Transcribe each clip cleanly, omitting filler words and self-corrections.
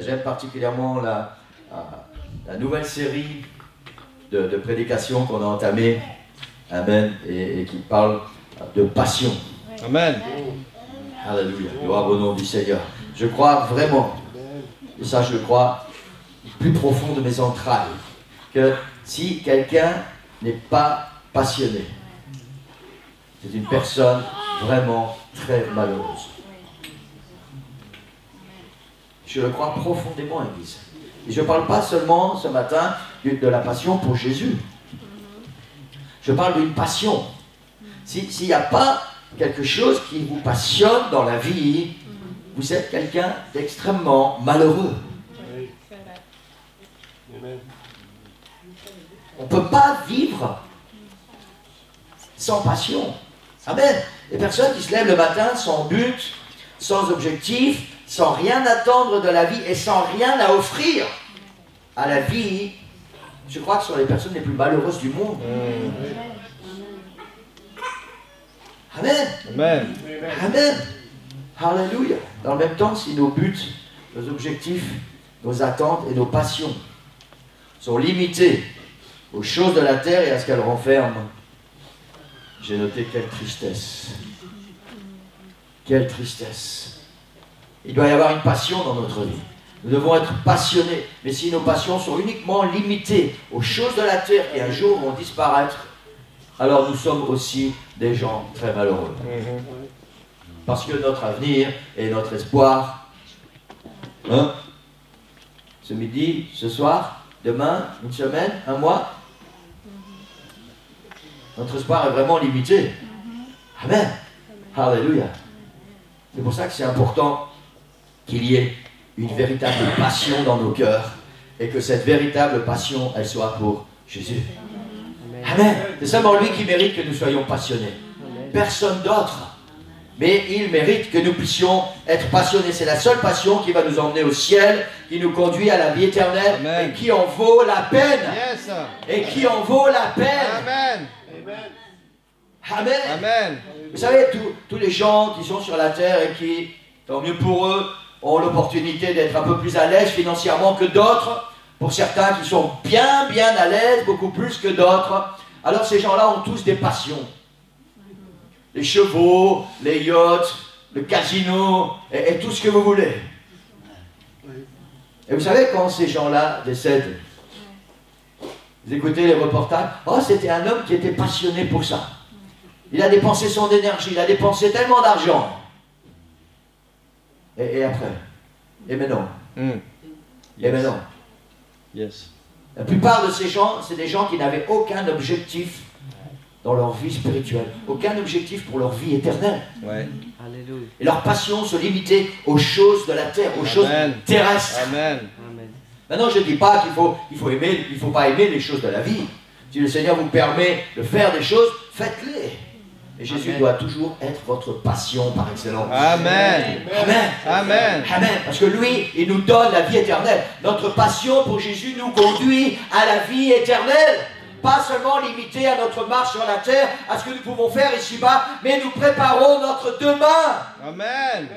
J'aime particulièrement la nouvelle série de prédications qu'on a entamée, amen, et qui parle de passion. Amen. Alléluia, gloire au nom du Seigneur. Je crois vraiment, et ça je le crois, plus profond de mes entrailles, que si quelqu'un n'est pas passionné, c'est une personne vraiment très malheureuse. Je le crois profondément, Église. Et je ne parle pas seulement ce matin de la passion pour Jésus. Je parle d'une passion. S'il n'y a pas quelque chose qui vous passionne dans la vie, vous êtes quelqu'un d'extrêmement malheureux. On ne peut pas vivre sans passion. Amen. Les personnes qui se lèvent le matin sans but, sans objectif, sans rien attendre de la vie et sans rien à offrir à la vie, je crois que ce sont les personnes les plus malheureuses du monde. Amen. Amen. Amen. Alléluia. Dans le même temps, si nos buts, nos objectifs, nos attentes et nos passions sont limités aux choses de la terre et à ce qu'elles renferment, j'ai noté quelle tristesse. Quelle tristesse. Il doit y avoir une passion dans notre vie. Nous devons être passionnés. Mais si nos passions sont uniquement limitées aux choses de la terre qui un jour vont disparaître, alors nous sommes aussi des gens très malheureux. Parce que notre avenir et notre espoir, ce midi, ce soir, demain, une semaine, un mois, notre espoir est vraiment limité. Amen. Alléluia. C'est pour ça que c'est important qu'il y ait une véritable passion dans nos cœurs et que cette véritable passion, elle soit pour Jésus. Amen. C'est seulement lui qui mérite que nous soyons passionnés. Personne d'autre. Mais il mérite que nous puissions être passionnés. C'est la seule passion qui va nous emmener au ciel, qui nous conduit à la vie éternelle. Amen. Et qui en vaut la peine. Yes. Et qui en vaut la peine. Amen. Amen. Amen. Vous savez, tous les gens qui sont sur la terre et qui, tant mieux pour eux, ont l'opportunité d'être un peu plus à l'aise financièrement que d'autres. Pour certains qui sont bien à l'aise, beaucoup plus que d'autres. Alors ces gens-là ont tous des passions. Les chevaux, les yachts, le casino, et tout ce que vous voulez. Et vous savez quand ces gens-là décèdent, vous écoutez les reportages, oh c'était un homme qui était passionné pour ça. Il a dépensé son énergie, il a dépensé tellement d'argent. Et après? Et maintenant? Et maintenant? Yes. La plupart de ces gens, c'est des gens qui n'avaient aucun objectif dans leur vie spirituelle. Aucun objectif pour leur vie éternelle. Ouais. Alléluia. Et leur passion se limitait aux choses de la terre, aux choses terrestres. Amen. Amen. Maintenant, je ne dis pas qu'il faut pas aimer les choses de la vie. Si le Seigneur vous permet de faire des choses, faites-les. Et Jésus doit toujours être votre passion par excellence. Amen. Amen. Amen. Amen. Parce que lui, il nous donne la vie éternelle. Notre passion pour Jésus nous conduit à la vie éternelle. Pas seulement limité à notre marche sur la terre, à ce que nous pouvons faire ici-bas, mais nous préparons notre demain. Amen.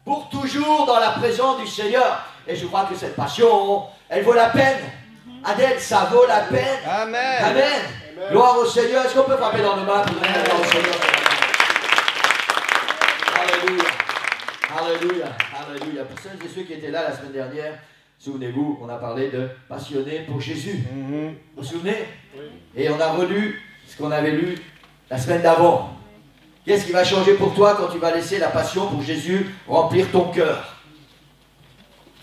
Pour toujours dans la présence du Seigneur. Et je crois que cette passion, elle vaut la peine. Adèle, ça vaut la peine. Amen. Amen. Gloire au Seigneur. Est-ce qu'on peut frapper dans nos mains pour donner la gloire au Seigneur? Alléluia. Alléluia. Alléluia. Pour celles et ceux qui étaient là la semaine dernière, souvenez-vous, on a parlé de passionné pour Jésus. Vous vous souvenez? Et on a relu ce qu'on avait lu la semaine d'avant. Qu'est-ce qui va changer pour toi quand tu vas laisser la passion pour Jésus remplir ton cœur?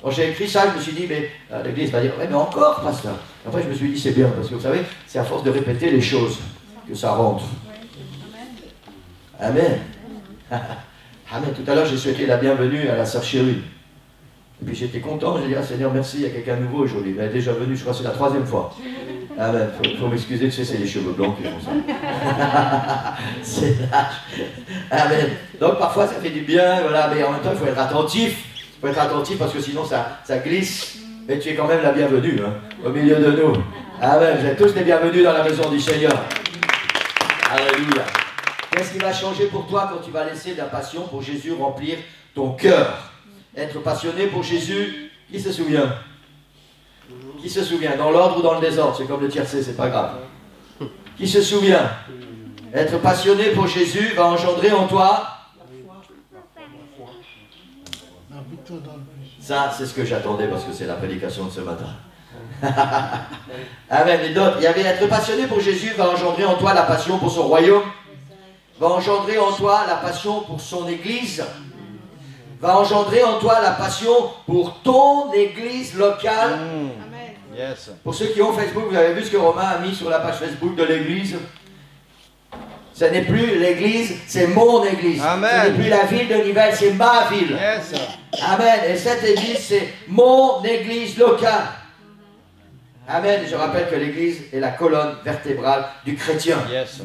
Quand j'ai écrit ça, je me suis dit, mais l'Église va dire, ouais, mais encore, pasteur. Après, je me suis dit, c'est bien, parce que vous savez, c'est à force de répéter les choses que ça rentre. Amen. Amen. Tout à l'heure, j'ai souhaité la bienvenue à la sœur chérie. Et puis j'étais content, j'ai dit, ah Seigneur, merci, il y a quelqu'un de nouveau aujourd'hui. Elle est déjà venue, je crois que c'est la 3e fois. Amen. Il faut m'excuser, tu sais, c'est les cheveux blancs qui font ça. C'est l'âge. Amen. Donc parfois, ça fait du bien, voilà, mais en même temps, il faut être attentif. Il faut être attentif parce que sinon, ça glisse. Mais tu es quand même la bienvenue, hein, au milieu de nous. Amen. Vous êtes tous les bienvenus dans la maison du Seigneur. Alléluia. Qu'est-ce qui va changer pour toi quand tu vas laisser de la passion pour Jésus remplir ton cœur? Être passionné pour Jésus, qui se souvient? Qui se souvient? Dans l'ordre ou dans le désordre? C'est comme le tiercé, c'est pas grave. Qui se souvient? Être passionné pour Jésus va engendrer en toi. Ça, c'est ce que j'attendais parce que c'est la prédication de ce matin. Amen. Et d'autres, il y avait être passionné pour Jésus va engendrer en toi la passion pour son royaume, va engendrer en toi la passion pour son église, va engendrer en toi la passion pour ton église locale. Yes. Pour ceux qui ont Facebook, vous avez vu ce que Romain a mis sur la page Facebook de l'église. Ce n'est plus l'église, c'est mon église. Amen. Ce n'est plus la ville de Nivelles, c'est ma ville. Yes. Amen. Et cette église, c'est mon église locale. Amen. Je rappelle que l'église est la colonne vertébrale du chrétien. Yes.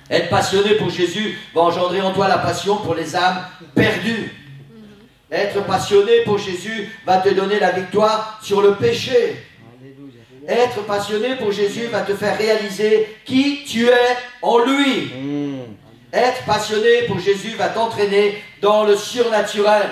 Être passionné pour Jésus va engendrer en toi la passion pour les âmes perdues. Être passionné pour Jésus va te donner la victoire sur le péché. Être passionné pour Jésus va te faire réaliser qui tu es en lui. Être passionné pour Jésus va t'entraîner dans le surnaturel.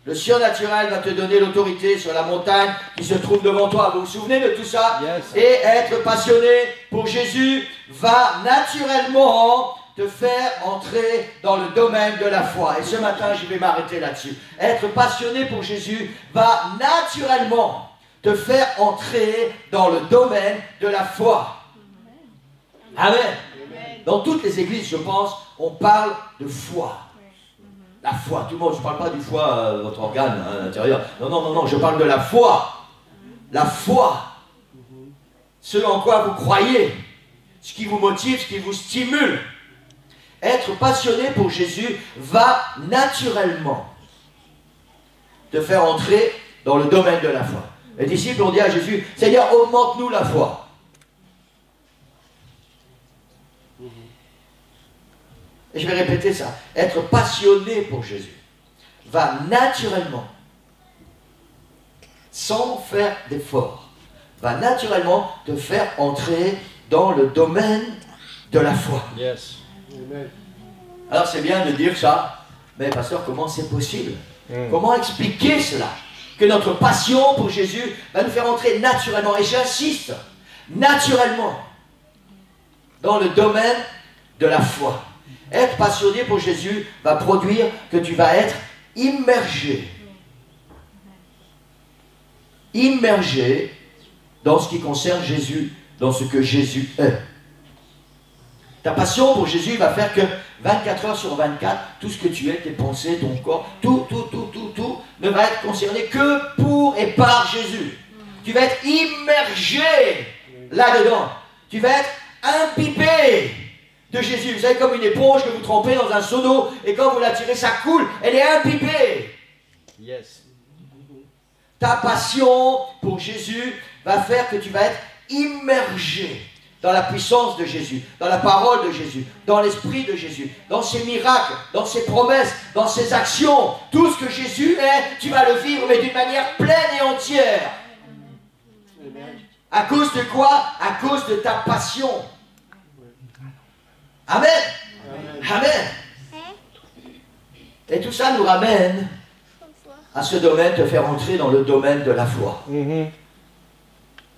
Le surnaturel va te donner l'autorité sur la montagne qui se trouve devant toi. Vous vous souvenez de tout ça? Yes. Et être passionné pour Jésus va naturellement te faire entrer dans le domaine de la foi. Et ce matin, je vais m'arrêter là-dessus. Être passionné pour Jésus va naturellement te faire entrer dans le domaine de la foi. Amen. Dans toutes les églises, je pense, on parle de foi. La foi, tout le monde, je ne parle pas du foie, votre organe à l'intérieur. Non, non, non, non, je parle de la foi. La foi. Ce en quoi vous croyez. Ce qui vous motive, ce qui vous stimule. Être passionné pour Jésus va naturellement te faire entrer dans le domaine de la foi. Les disciples ont dit à Jésus, Seigneur, augmente-nous la foi. Et je vais répéter ça. Être passionné pour Jésus va naturellement, sans faire d'effort, va naturellement te faire entrer dans le domaine de la foi. Yes. Alors c'est bien de dire ça, mais pasteur, comment c'est possible? Comment expliquer cela? Que notre passion pour Jésus va nous faire entrer naturellement, et j'insiste, naturellement, dans le domaine de la foi. Être passionné pour Jésus va produire que tu vas être immergé. Immergé dans ce qui concerne Jésus, dans ce que Jésus est. Ta passion pour Jésus va faire que 24 heures sur 24, tout ce que tu es, tes pensées, ton corps, tout ne va être concerné que pour et par Jésus. Tu vas être immergé là-dedans. Tu vas être imbibée de Jésus. Vous savez, comme une éponge que vous trempez dans un seau d'eau et quand vous la tirez, ça coule. Elle est imbibée. Yes. Ta passion pour Jésus va faire que tu vas être immergé dans la puissance de Jésus, dans la parole de Jésus, dans l'esprit de Jésus, dans ses miracles, dans ses promesses, dans ses actions. Tout ce que Jésus est, tu vas le vivre, mais d'une manière pleine et entière. À cause de quoi? À cause de ta passion. Amen. Amen. Et tout ça nous ramène à ce domaine, te faire entrer dans le domaine de la foi.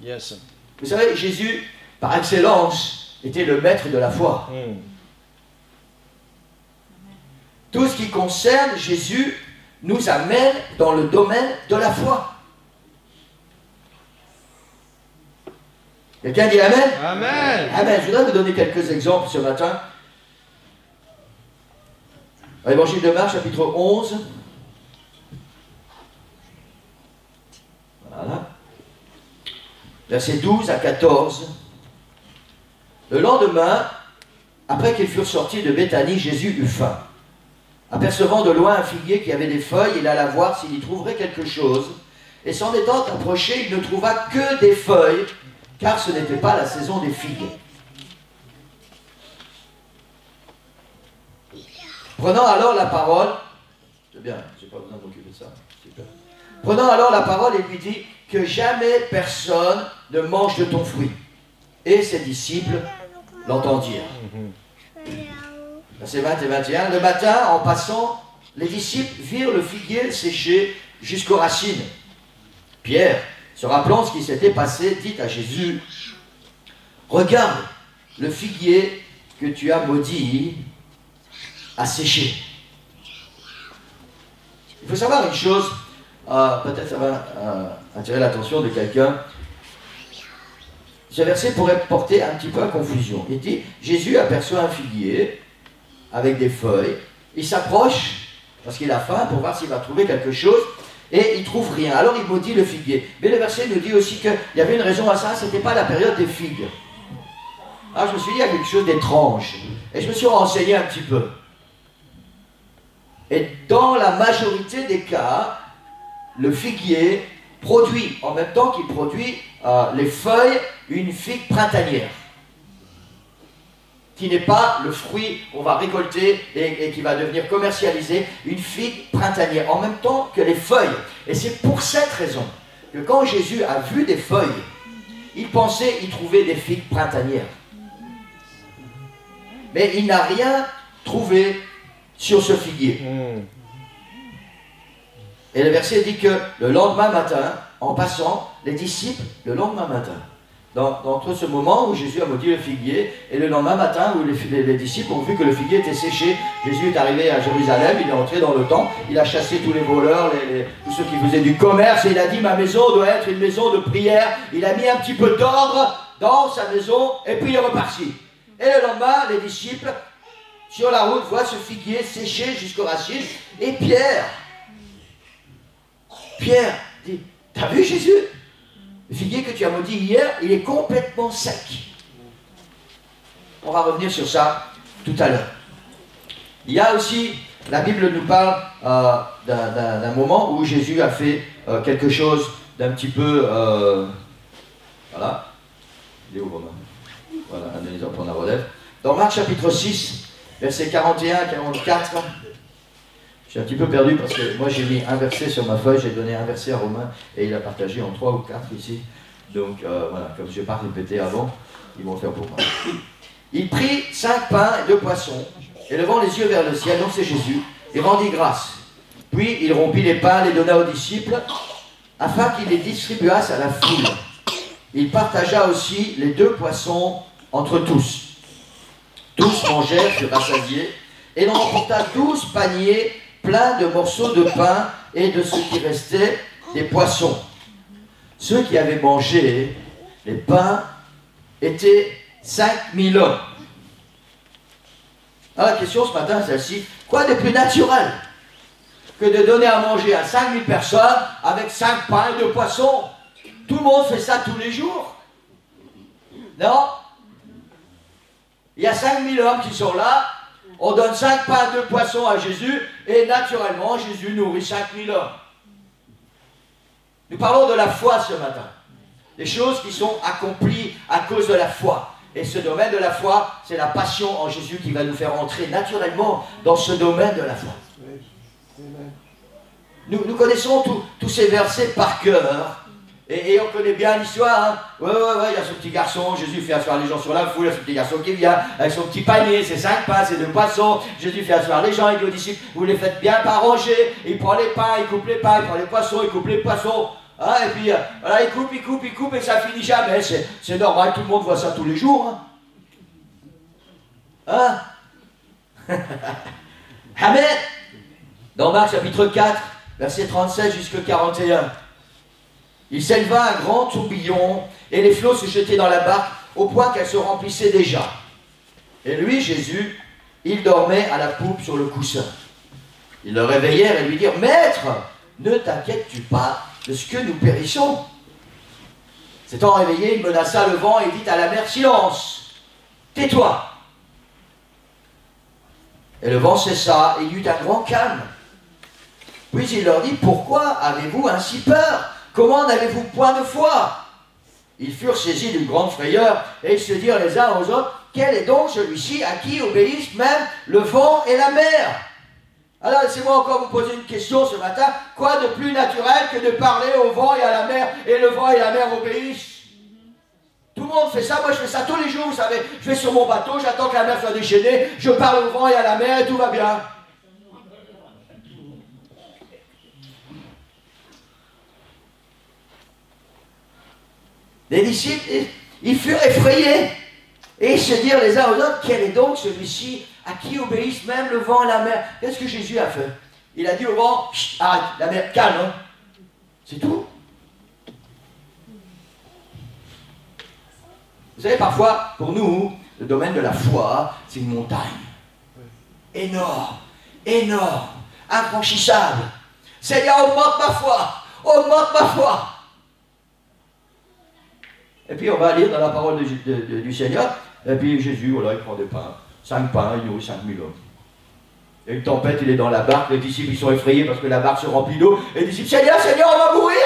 Yes. Vous savez, Jésus, par excellence, était le maître de la foi. Tout ce qui concerne Jésus nous amène dans le domaine de la foi. Quelqu'un dit Amen? Amen. Amen. Je voudrais vous donner quelques exemples ce matin. L'évangile de Marc, chapitre 11. Voilà. Versets 12 à 14. Le lendemain, après qu'ils furent sortis de Béthanie, Jésus eut faim. Apercevant de loin un figuier qui avait des feuilles, il alla voir s'il y trouverait quelque chose. Et s'en étant approché, il ne trouva que des feuilles, car ce n'était pas la saison des figues. Prenant alors la parole, c'est bien, j'ai pas besoin de m'occuper de ça, super. Prenant alors la parole, il lui dit que jamais personne ne mange de ton fruit. Et ses disciples l'entendirent. Versets 20 et 21. Le matin, en passant, les disciples virent le figuier séché jusqu'aux racines. Pierre, se rappelant ce qui s'était passé, dit à Jésus, « Regarde, le figuier que tu as maudit a séché. » Il faut savoir une chose, peut-être ça va attirer l'attention de quelqu'un. Ce verset pourrait porter un petit peu à confusion. Il dit, Jésus aperçoit un figuier avec des feuilles, il s'approche, parce qu'il a faim, pour voir s'il va trouver quelque chose, et il ne trouve rien. Alors il maudit le figuier. Mais le verset nous dit aussi qu'il y avait une raison à ça, ce n'était pas la période des figues. Alors je me suis dit, il y a quelque chose d'étrange. Et je me suis renseigné un petit peu. Et dans la majorité des cas, le figuier produit, en même temps qu'il produit les feuilles, une figue printanière, qui n'est pas le fruit qu'on va récolter et qui va devenir commercialisé, une figue printanière, en même temps que les feuilles. Et c'est pour cette raison que quand Jésus a vu des feuilles, il pensait y trouver des figues printanières. Mais il n'a rien trouvé sur ce figuier. Et le verset dit que le lendemain matin, en passant, les disciples, le lendemain matin, entre ce moment où Jésus a maudit le figuier et le lendemain matin où les disciples ont vu que le figuier était séché, Jésus est arrivé à Jérusalem, il est entré dans le temple, il a chassé tous les voleurs, tous ceux qui faisaient du commerce, et il a dit, ma maison doit être une maison de prière. Il a mis un petit peu d'ordre dans sa maison et puis il est reparti. Et le lendemain, les disciples, sur la route, voient ce figuier séché jusqu'aux racines, et Pierre dit, t'as vu Jésus? Le figuier que tu as maudit hier, il est complètement sec. On va revenir sur ça tout à l'heure. Il y a aussi, la Bible nous parle d'un moment où Jésus a fait quelque chose d'un petit peu... voilà. Il est où, Romain? Voilà, un exemple pour la relève. Dans Marc chapitre 6, versets 41 à 44, je suis un petit peu perdu parce que moi j'ai mis un verset sur ma feuille, j'ai donné un verset à Romain et il a partagé en 3 ou 4 ici. Donc voilà, comme je n'ai pas répété avant, ils vont faire pour moi. Il prit 5 pains et 2 poissons, et levant les yeux vers le ciel, donc c'est Jésus, et rendit grâce. Puis il rompit les pains, les donna aux disciples, afin qu'ils les distribuassent à la foule. Il partagea aussi les 2 poissons entre tous. Tous mangèrent, furent rassasiés, et l'on emporta 12 paniers pleins de morceaux de pain et de ce qui restait des poissons. Ceux qui avaient mangé les pains étaient 5000 hommes. Alors la question ce matin c'est celle-ci, quoi de plus naturel que de donner à manger à 5000 personnes avec 5 pains et 2 poissons? Tout le monde fait ça tous les jours. Non? Il y a 5000 hommes qui sont là, on donne 5 pains, 2 poissons à Jésus, et naturellement, Jésus nourrit 5000 hommes. Nous parlons de la foi ce matin. Des choses qui sont accomplies à cause de la foi. Et ce domaine de la foi, c'est la passion en Jésus qui va nous faire entrer naturellement dans ce domaine de la foi. Nous connaissons tous ces versets par cœur. Et on connaît bien l'histoire. Hein. Ouais, il y a ce petit garçon, Jésus fait asseoir les gens sur la foule, il y a ce petit garçon qui vient avec son petit panier, ses 5 pains, ses 2 poissons. Jésus fait asseoir les gens, il dit aux disciples, vous les faites bien par rangées. Il prend les pains, il coupe les pains, il prend les poissons, il coupe les poissons. Hein, et puis, voilà, il coupe, et ça finit jamais. C'est normal, tout le monde voit ça tous les jours. Hein, Amen. Dans Marc chapitre 4, verset 37 jusqu'à 41. Il s'éleva un grand tourbillon, et les flots se jetaient dans la barque, au point qu'elle se remplissait déjà. Et lui, Jésus, il dormait à la poupe sur le coussin. Ils le réveillèrent et lui dirent, « Maître, ne t'inquiètes-tu pas de ce que nous périssons ?» S'étant réveillé, il menaça le vent et dit à la mer, « Silence, tais-toi !» Et le vent cessa, et il y eut un grand calme. Puis il leur dit, « Pourquoi avez-vous ainsi peur ? Comment n'avez-vous point de foi ?» Ils furent saisis d'une grande frayeur, et ils se dirent les uns aux autres, « Quel est donc celui-ci à qui obéissent même le vent et la mer ?» Alors laissez-moi encore vous poser une question ce matin. Quoi de plus naturel que de parler au vent et à la mer, et le vent et la mer obéissent? Tout le monde fait ça, moi je fais ça tous les jours, vous savez. Je vais sur mon bateau, j'attends que la mer soit déchaînée, je parle au vent et à la mer et tout va bien. Les disciples, ils furent effrayés, et ils se dirent les uns aux autres, quel est donc celui-ci à qui obéissent même le vent et la mer? Qu'est-ce que Jésus a fait? Il a dit au vent, arrête, la mer, calme, hein? C'est tout. Vous savez, parfois, pour nous, le domaine de la foi, c'est une montagne. Énorme, énorme, infranchissable. Seigneur, augmente ma foi, augmente ma foi. Et puis on va lire dans la parole du Seigneur, et puis Jésus, voilà, il prend des pains, 5 pains, il nourrit 5000 hommes. Il y a une tempête, il est dans la barque, les disciples ils sont effrayés parce que la barque se remplit d'eau, et les disciples, Seigneur, Seigneur, on va mourir.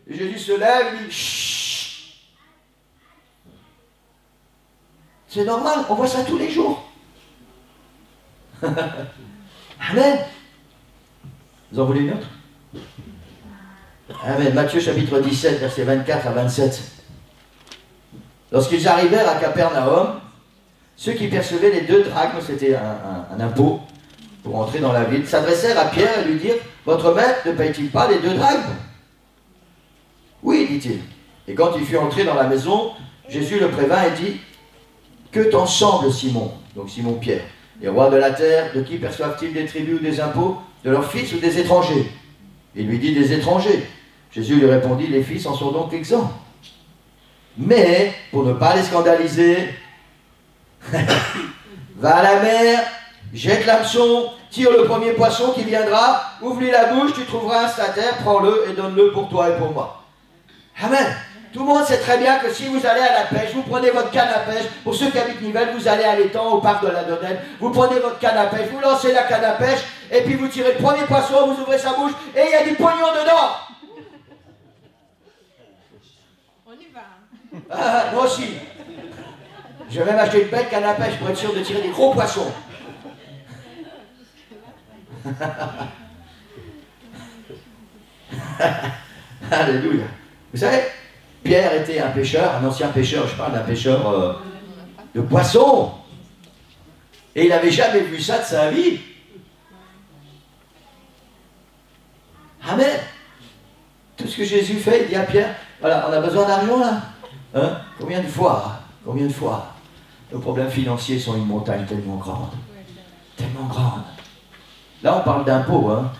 Et Jésus se lève, il dit, chut. C'est normal, on voit ça tous les jours. Amen. Vous en voulez une autre? Amen. Matthieu chapitre 17, versets 24 à 27. Lorsqu'ils arrivèrent à Capernaum, ceux qui percevaient les 2 drachmes, c'était un impôt pour entrer dans la ville, s'adressèrent à Pierre et lui dirent, « Votre maître ne paye-t-il pas les 2 drachmes ?» « Oui, dit-il. » Et quand il fut entré dans la maison, Jésus le prévint et dit, « Que t'en semble, Simon ?» Donc Simon Pierre. « Les rois de la terre, de qui perçoivent-ils des tributs ou des impôts? De leurs fils ou des étrangers ?» Il lui dit, « Des étrangers. » Jésus lui répondit, « Les fils en sont donc exempts. » Mais, pour ne pas les scandaliser, va à la mer, jette l'hameçon, tire le premier poisson qui viendra, ouvre-lui la bouche, tu trouveras un stataire, prends-le et donne-le pour toi et pour moi. Amen. Tout le monde sait très bien que si vous allez à la pêche, vous prenez votre canne à pêche, pour ceux qui habitent Nivelles, vous allez à l'étang, au parc de la Donnelle, vous prenez votre canne à pêche, vous lancez la canne à pêche, et puis vous tirez le premier poisson, vous ouvrez sa bouche, et il y a du pognon dedans. On y va. Ah, moi aussi. Je vais même acheter une belle canne à pêche pour être sûr de tirer des gros poissons. Alléluia. Vous savez, Pierre était un pêcheur, un ancien pêcheur, je parle d'un pêcheur de poissons. Et il n'avait jamais vu ça de sa vie. Amen. Tout ce que Jésus fait, il dit à Pierre, voilà, on a besoin d'argent là. Hein? Combien de fois? Combien de fois? Nos problèmes financiers sont une montagne tellement grande. Tellement grande. Là, on parle d'impôt. Hein?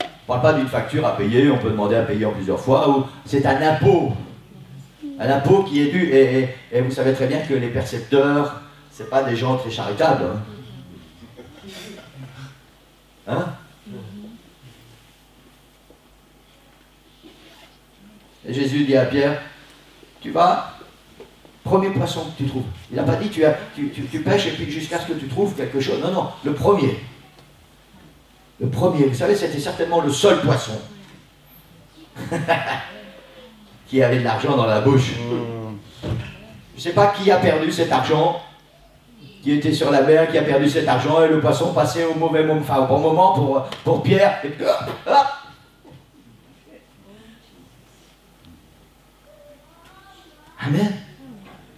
On ne parle pas d'une facture à payer, on peut demander à payer en plusieurs fois. C'est un impôt. Un impôt qui est dû. Et vous savez très bien que les percepteurs, ce n'est pas des gens très charitables. Hein? Et Jésus dit à Pierre, tu vas Premier poisson que tu trouves. Il n'a pas dit tu pêches et puis jusqu'à ce que tu trouves quelque chose. Non, non, le premier. Le premier, vous savez, c'était certainement le seul poisson qui avait de l'argent dans la bouche. Je ne sais pas qui a perdu cet argent, qui était sur la mer, qui a perdu cet argent, et le poisson passait au mauvais moment, enfin au bon moment pour Pierre. Et puis, hop. Amen.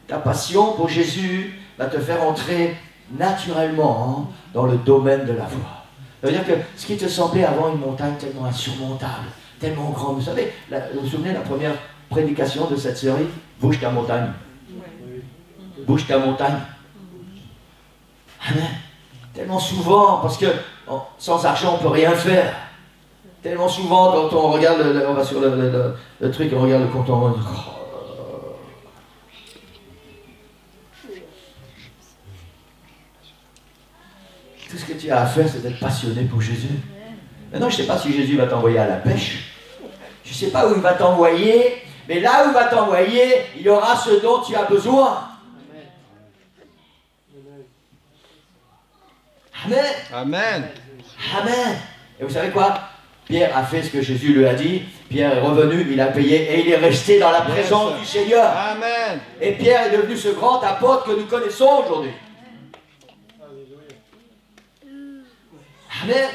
Ta passion pour Jésus va te faire entrer naturellement dans le domaine de la foi. Ça veut dire que ce qui te semblait avant une montagne tellement insurmontable, tellement grande, vous savez, vous vous souvenez de la première prédication de cette série, bouge ta montagne. Bouge ta montagne. Amen. Tellement souvent, parce que sans argent on ne peut rien faire. Tellement souvent quand on regarde, on va sur le truc, on regarde le compte en banque. Tout ce que tu as à faire, c'est d'être passionné pour Jésus. Maintenant, je ne sais pas si Jésus va t'envoyer à la pêche. Je ne sais pas où il va t'envoyer. Mais là où il va t'envoyer, il y aura ce dont tu as besoin. Amen. Amen. Amen. Et vous savez quoi? Pierre a fait ce que Jésus lui a dit. Pierre est revenu, il a payé et il est resté dans la présence du Seigneur. Amen. Et Pierre est devenu ce grand apôtre que nous connaissons aujourd'hui. Amen.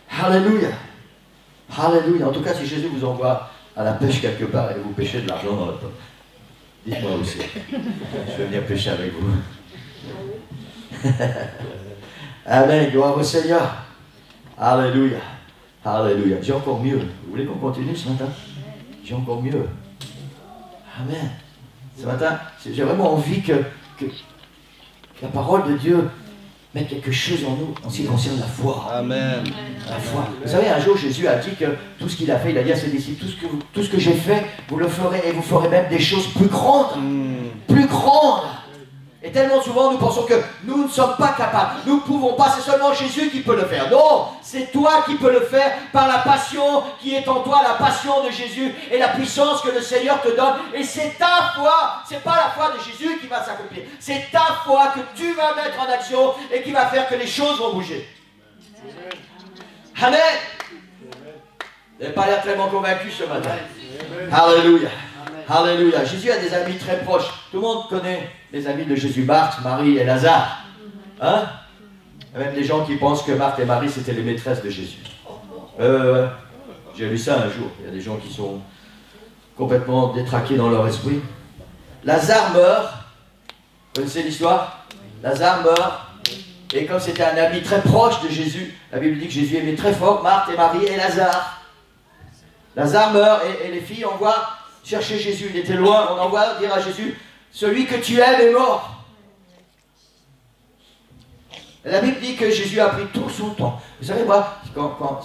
Alléluia. Alléluia. En tout cas, si Jésus vous envoie à la pêche quelque part et vous pêchez de l'argent dans la poche, dites-moi aussi. Je vais venir pêcher avec vous. Amen. Gloire au Seigneur. Alléluia. Alléluia. J'ai encore mieux. Vous voulez qu'on continue ce matin? J'ai encore mieux. Amen. Ce matin, j'ai vraiment envie que la parole de Dieu mette quelque chose en nous en ce qui concerne la foi. Amen. La foi. Vous savez, un jour, Jésus a dit que tout ce qu'il a fait, il a dit à ses disciples, tout ce que j'ai fait, vous le ferez et vous ferez même des choses plus grandes. Plus grandes. Et tellement souvent, nous pensons que nous ne sommes pas capables. Nous ne pouvons pas. C'est seulement Jésus qui peut le faire. Non, c'est toi qui peux le faire par la passion qui est en toi, la passion de Jésus et la puissance que le Seigneur te donne. Et c'est ta foi. C'est pas la foi de Jésus qui va s'accomplir. C'est ta foi que tu vas mettre en action et qui va faire que les choses vont bouger. Amen. Vous n'avez pas l'air tellement convaincu ce matin. Alléluia. Alléluia. Jésus a des amis très proches. Tout le monde connaît les amis de Jésus, Marthe, Marie et Lazare. Hein? Il y a même des gens qui pensent que Marthe et Marie, c'était les maîtresses de Jésus. J'ai lu ça un jour. Il y a des gens qui sont complètement détraqués dans leur esprit. Lazare meurt. Vous connaissez l'histoire? Lazare meurt. Et comme c'était un ami très proche de Jésus, la Bible dit que Jésus aimait très fort Marthe et Marie et Lazare. Lazare meurt et les filles envoient chercher Jésus. Il était loin. On envoie dire à Jésus, celui que tu aimes est mort. La Bible dit que Jésus a pris tout son temps. Vous savez, moi,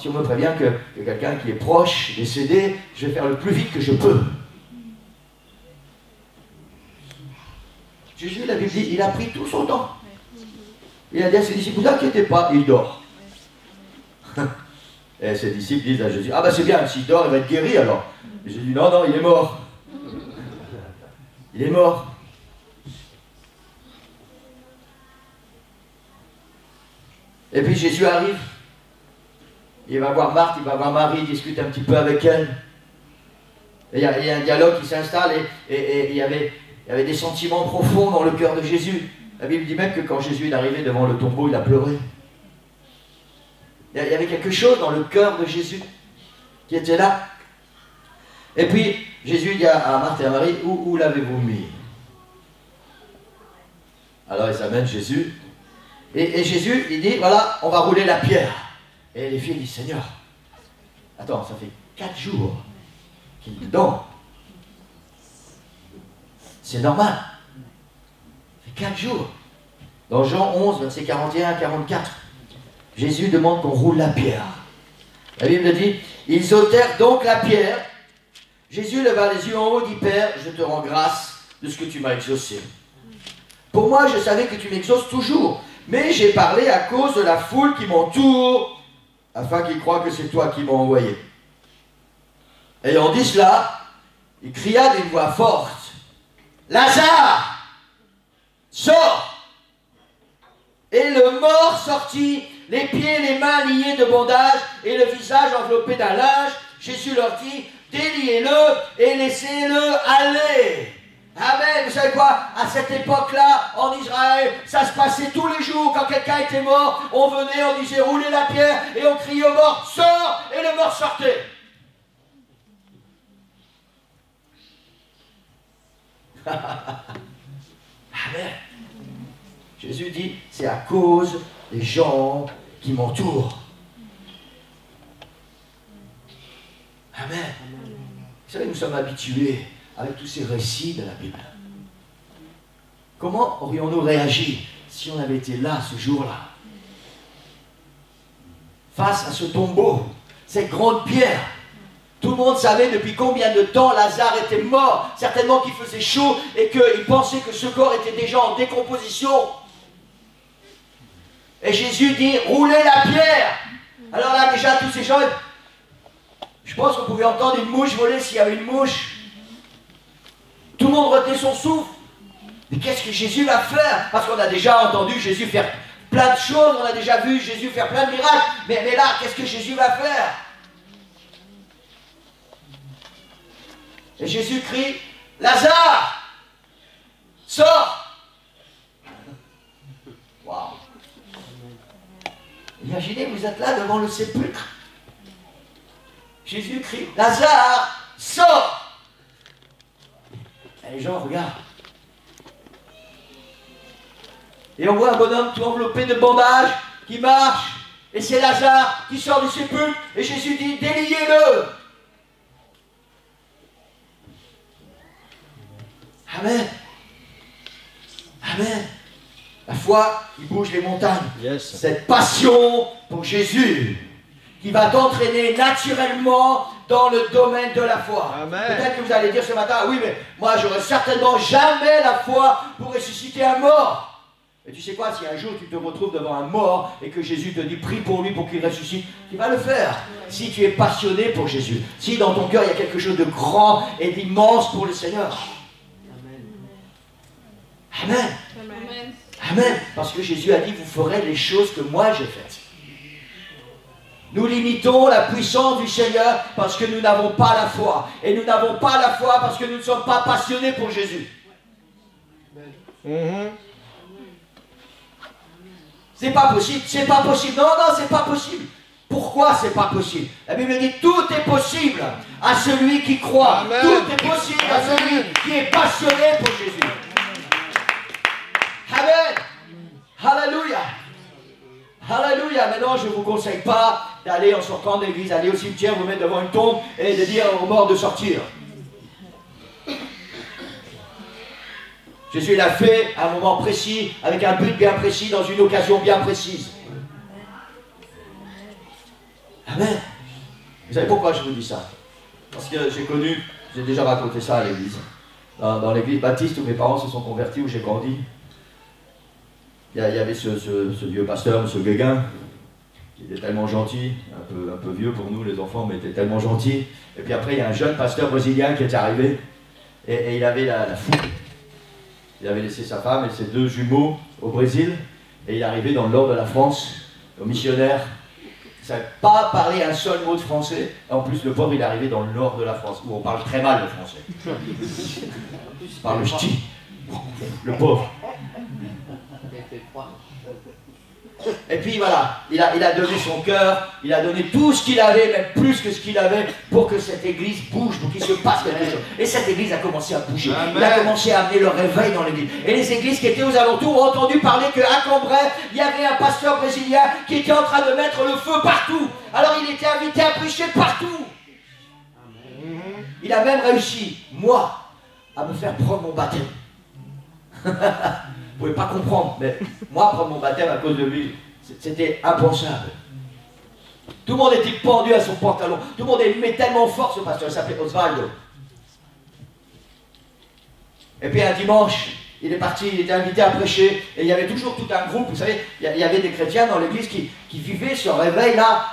si on me prévient que quelqu'un qui est proche, décédé, je vais faire le plus vite que je peux. Jésus, la Bible dit, il a pris tout son temps. Il a dit à ses disciples, ne vous inquiétez pas, il dort. Et ses disciples disent à Jésus, ah ben c'est bien, s'il dort, il va être guéri alors. Et Jésus dit, non, non, il est mort. Il est mort. Et puis Jésus arrive. Il va voir Marthe, il va voir Marie, il discute un petit peu avec elle. Et il y a un dialogue qui s'installe et il y avait des sentiments profonds dans le cœur de Jésus. La Bible dit même que quand Jésus est arrivé devant le tombeau, il a pleuré. Il y avait quelque chose dans le cœur de Jésus qui était là. Et puis Jésus dit à Marthe et à Marie, où l'avez-vous mis? Alors ils amènent Jésus. Et Jésus, il dit, voilà, on va rouler la pierre. Et les filles disent, Seigneur, attends, ça fait 4 jours qu'il est dedans. C'est normal. Ça fait 4 jours. Dans Jean 11, versets 41 à 44, Jésus demande qu'on roule la pierre. La Bible dit, ils ôtèrent donc la pierre. Jésus leva les yeux en haut, dit, Père, je te rends grâce de ce que tu m'as exaucé. Pour moi, je savais que tu m'exauces toujours. Mais j'ai parlé à cause de la foule qui m'entoure, afin qu'ils croient que c'est toi qui m'as envoyé. Ayant dit cela, il cria d'une voix forte, Lazare, sors. Et le mort sortit, les pieds et les mains liés de bandages et le visage enveloppé d'un linge. Jésus leur dit, déliez-le et laissez-le aller. Amen. Vous savez quoi? À cette époque-là, en Israël, ça se passait tous les jours. Quand quelqu'un était mort, on venait, on disait roulez la pierre et on criait au mort, sors, et le mort sortait. Amen. Jésus dit, c'est à cause des gens qui m'entourent. Amen. Vous savez, nous sommes habitués avec tous ces récits de la Bible. Comment aurions-nous réagi si on avait été là ce jour-là? Face à ce tombeau, cette grande pierre. Tout le monde savait depuis combien de temps Lazare était mort. Certainement qu'il faisait chaud et qu'il pensait que ce corps était déjà en décomposition. Et Jésus dit, roulez la pierre. Alors là, déjà, tous ces gens, je pense qu'on pouvait entendre une mouche voler s'il y avait une mouche. Tout le monde retenait son souffle. Mais qu'est-ce que Jésus va faire? Parce qu'on a déjà entendu Jésus faire plein de choses, on a déjà vu Jésus faire plein de miracles. Mais là, qu'est-ce que Jésus va faire? Et Jésus crie, Lazare, sors! Waouh! Imaginez, vous êtes là devant le sépulcre. Jésus crie, Lazare, sors! Et les gens regardent. Et on voit un bonhomme tout enveloppé de bandages qui marche. Et c'est Lazare qui sort du sépulcre. Et Jésus dit, déliez-le! Amen. Amen. La foi qui bouge les montagnes. Yes. Cette passion pour Jésus qui va t'entraîner naturellement dans le domaine de la foi. Peut-être que vous allez dire ce matin, oui, mais moi j'aurais certainement jamais la foi pour ressusciter un mort. Et tu sais quoi, si un jour tu te retrouves devant un mort et que Jésus te dit prie pour lui pour qu'il ressuscite, tu vas le faire. Si tu es passionné pour Jésus, si dans ton cœur il y a quelque chose de grand et d'immense pour le Seigneur. Amen. Amen. Amen. Parce que Jésus a dit, vous ferez les choses que moi j'ai faites. Nous limitons la puissance du Seigneur parce que nous n'avons pas la foi. Et nous n'avons pas la foi parce que nous ne sommes pas passionnés pour Jésus. C'est pas possible, c'est pas possible. Non, non, c'est pas possible. Pourquoi c'est pas possible? La Bible dit, tout est possible à celui qui croit. Amen. Tout est possible à celui qui est passionné pour Jésus. Amen. Alléluia. Alléluia. Maintenant, je ne vous conseille pas d'aller en sortant de l'église, aller au cimetière, vous mettre devant une tombe et de dire aux morts de sortir. Jésus l'a fait à un moment précis, avec un but bien précis, dans une occasion bien précise. Amen. Vous savez pourquoi je vous dis ça? Parce que j'ai déjà raconté ça à l'église. Dans l'église baptiste où mes parents se sont convertis, où j'ai grandi. Il y avait ce vieux pasteur, M. Guéguin, qui était tellement gentil, un peu vieux pour nous les enfants, mais était tellement gentil. Et puis après, il y a un jeune pasteur brésilien qui est arrivé, et il avait la fougue. Il avait laissé sa femme et ses 2 jumeaux au Brésil, et il est arrivé dans le nord de la France, comme missionnaire. Il ne savait pas parler un seul mot de français. Et en plus, le pauvre, il est arrivé dans le nord de la France, où on parle très mal le français. Il parle le ch'ti, le pauvre. Et puis voilà, il a donné son cœur, il a donné tout ce qu'il avait, même plus que ce qu'il avait, pour que cette église bouge, pour qu'il se passe quelque chose. Et cette église a commencé à bouger. Amen. Il a commencé à amener le réveil dans l'église. Et les églises qui étaient aux alentours ont entendu parler qu'à Cambrai, il y avait un pasteur brésilien qui était en train de mettre le feu partout. Alors il était invité à prêcher partout. Amen. Il a même réussi, moi, à me faire prendre mon baptême. Vous ne pouvez pas comprendre, mais moi, prendre mon baptême à cause de lui, c'était impensable. Tout le monde était pendu à son pantalon. Tout le monde aimait tellement fort ce pasteur, il s'appelait Osvaldo. Et puis un dimanche, il est parti, il était invité à prêcher, et il y avait toujours tout un groupe, vous savez, il y avait des chrétiens dans l'église qui vivaient ce réveil-là,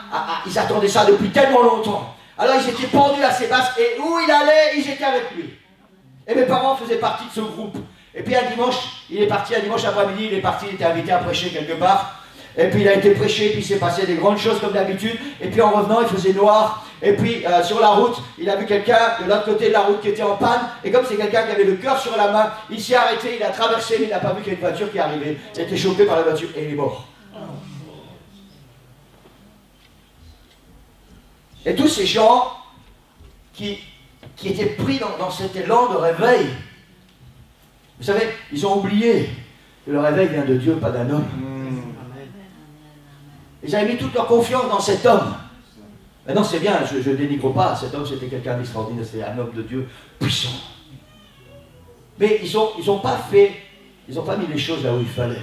ils attendaient ça depuis tellement longtemps. Alors ils étaient pendus à ses basques, et où il allait, ils étaient avec lui. Et mes parents faisaient partie de ce groupe. Et puis un dimanche, il est parti, un dimanche après-midi, il est parti, il était invité à prêcher quelque part. Et puis il a été prêché, puis il s'est passé des grandes choses comme d'habitude. Et puis en revenant, il faisait noir. Et puis sur la route, il a vu quelqu'un de l'autre côté de la route qui était en panne. Et comme c'est quelqu'un qui avait le cœur sur la main, il s'est arrêté, il a traversé, mais il n'a pas vu qu'il y a une voiture qui est arrivée. Il a été chopé par la voiture et il est mort. Et tous ces gens qui étaient pris dans cet élan de réveil, vous savez, ils ont oublié que le réveil vient de Dieu, pas d'un homme. Ils avaient mis toute leur confiance dans cet homme. Maintenant, c'est bien, je ne dénigre pas, cet homme c'était quelqu'un d'extraordinaire, c'était un homme de Dieu puissant. Mais ils ont pas mis les choses là où il fallait.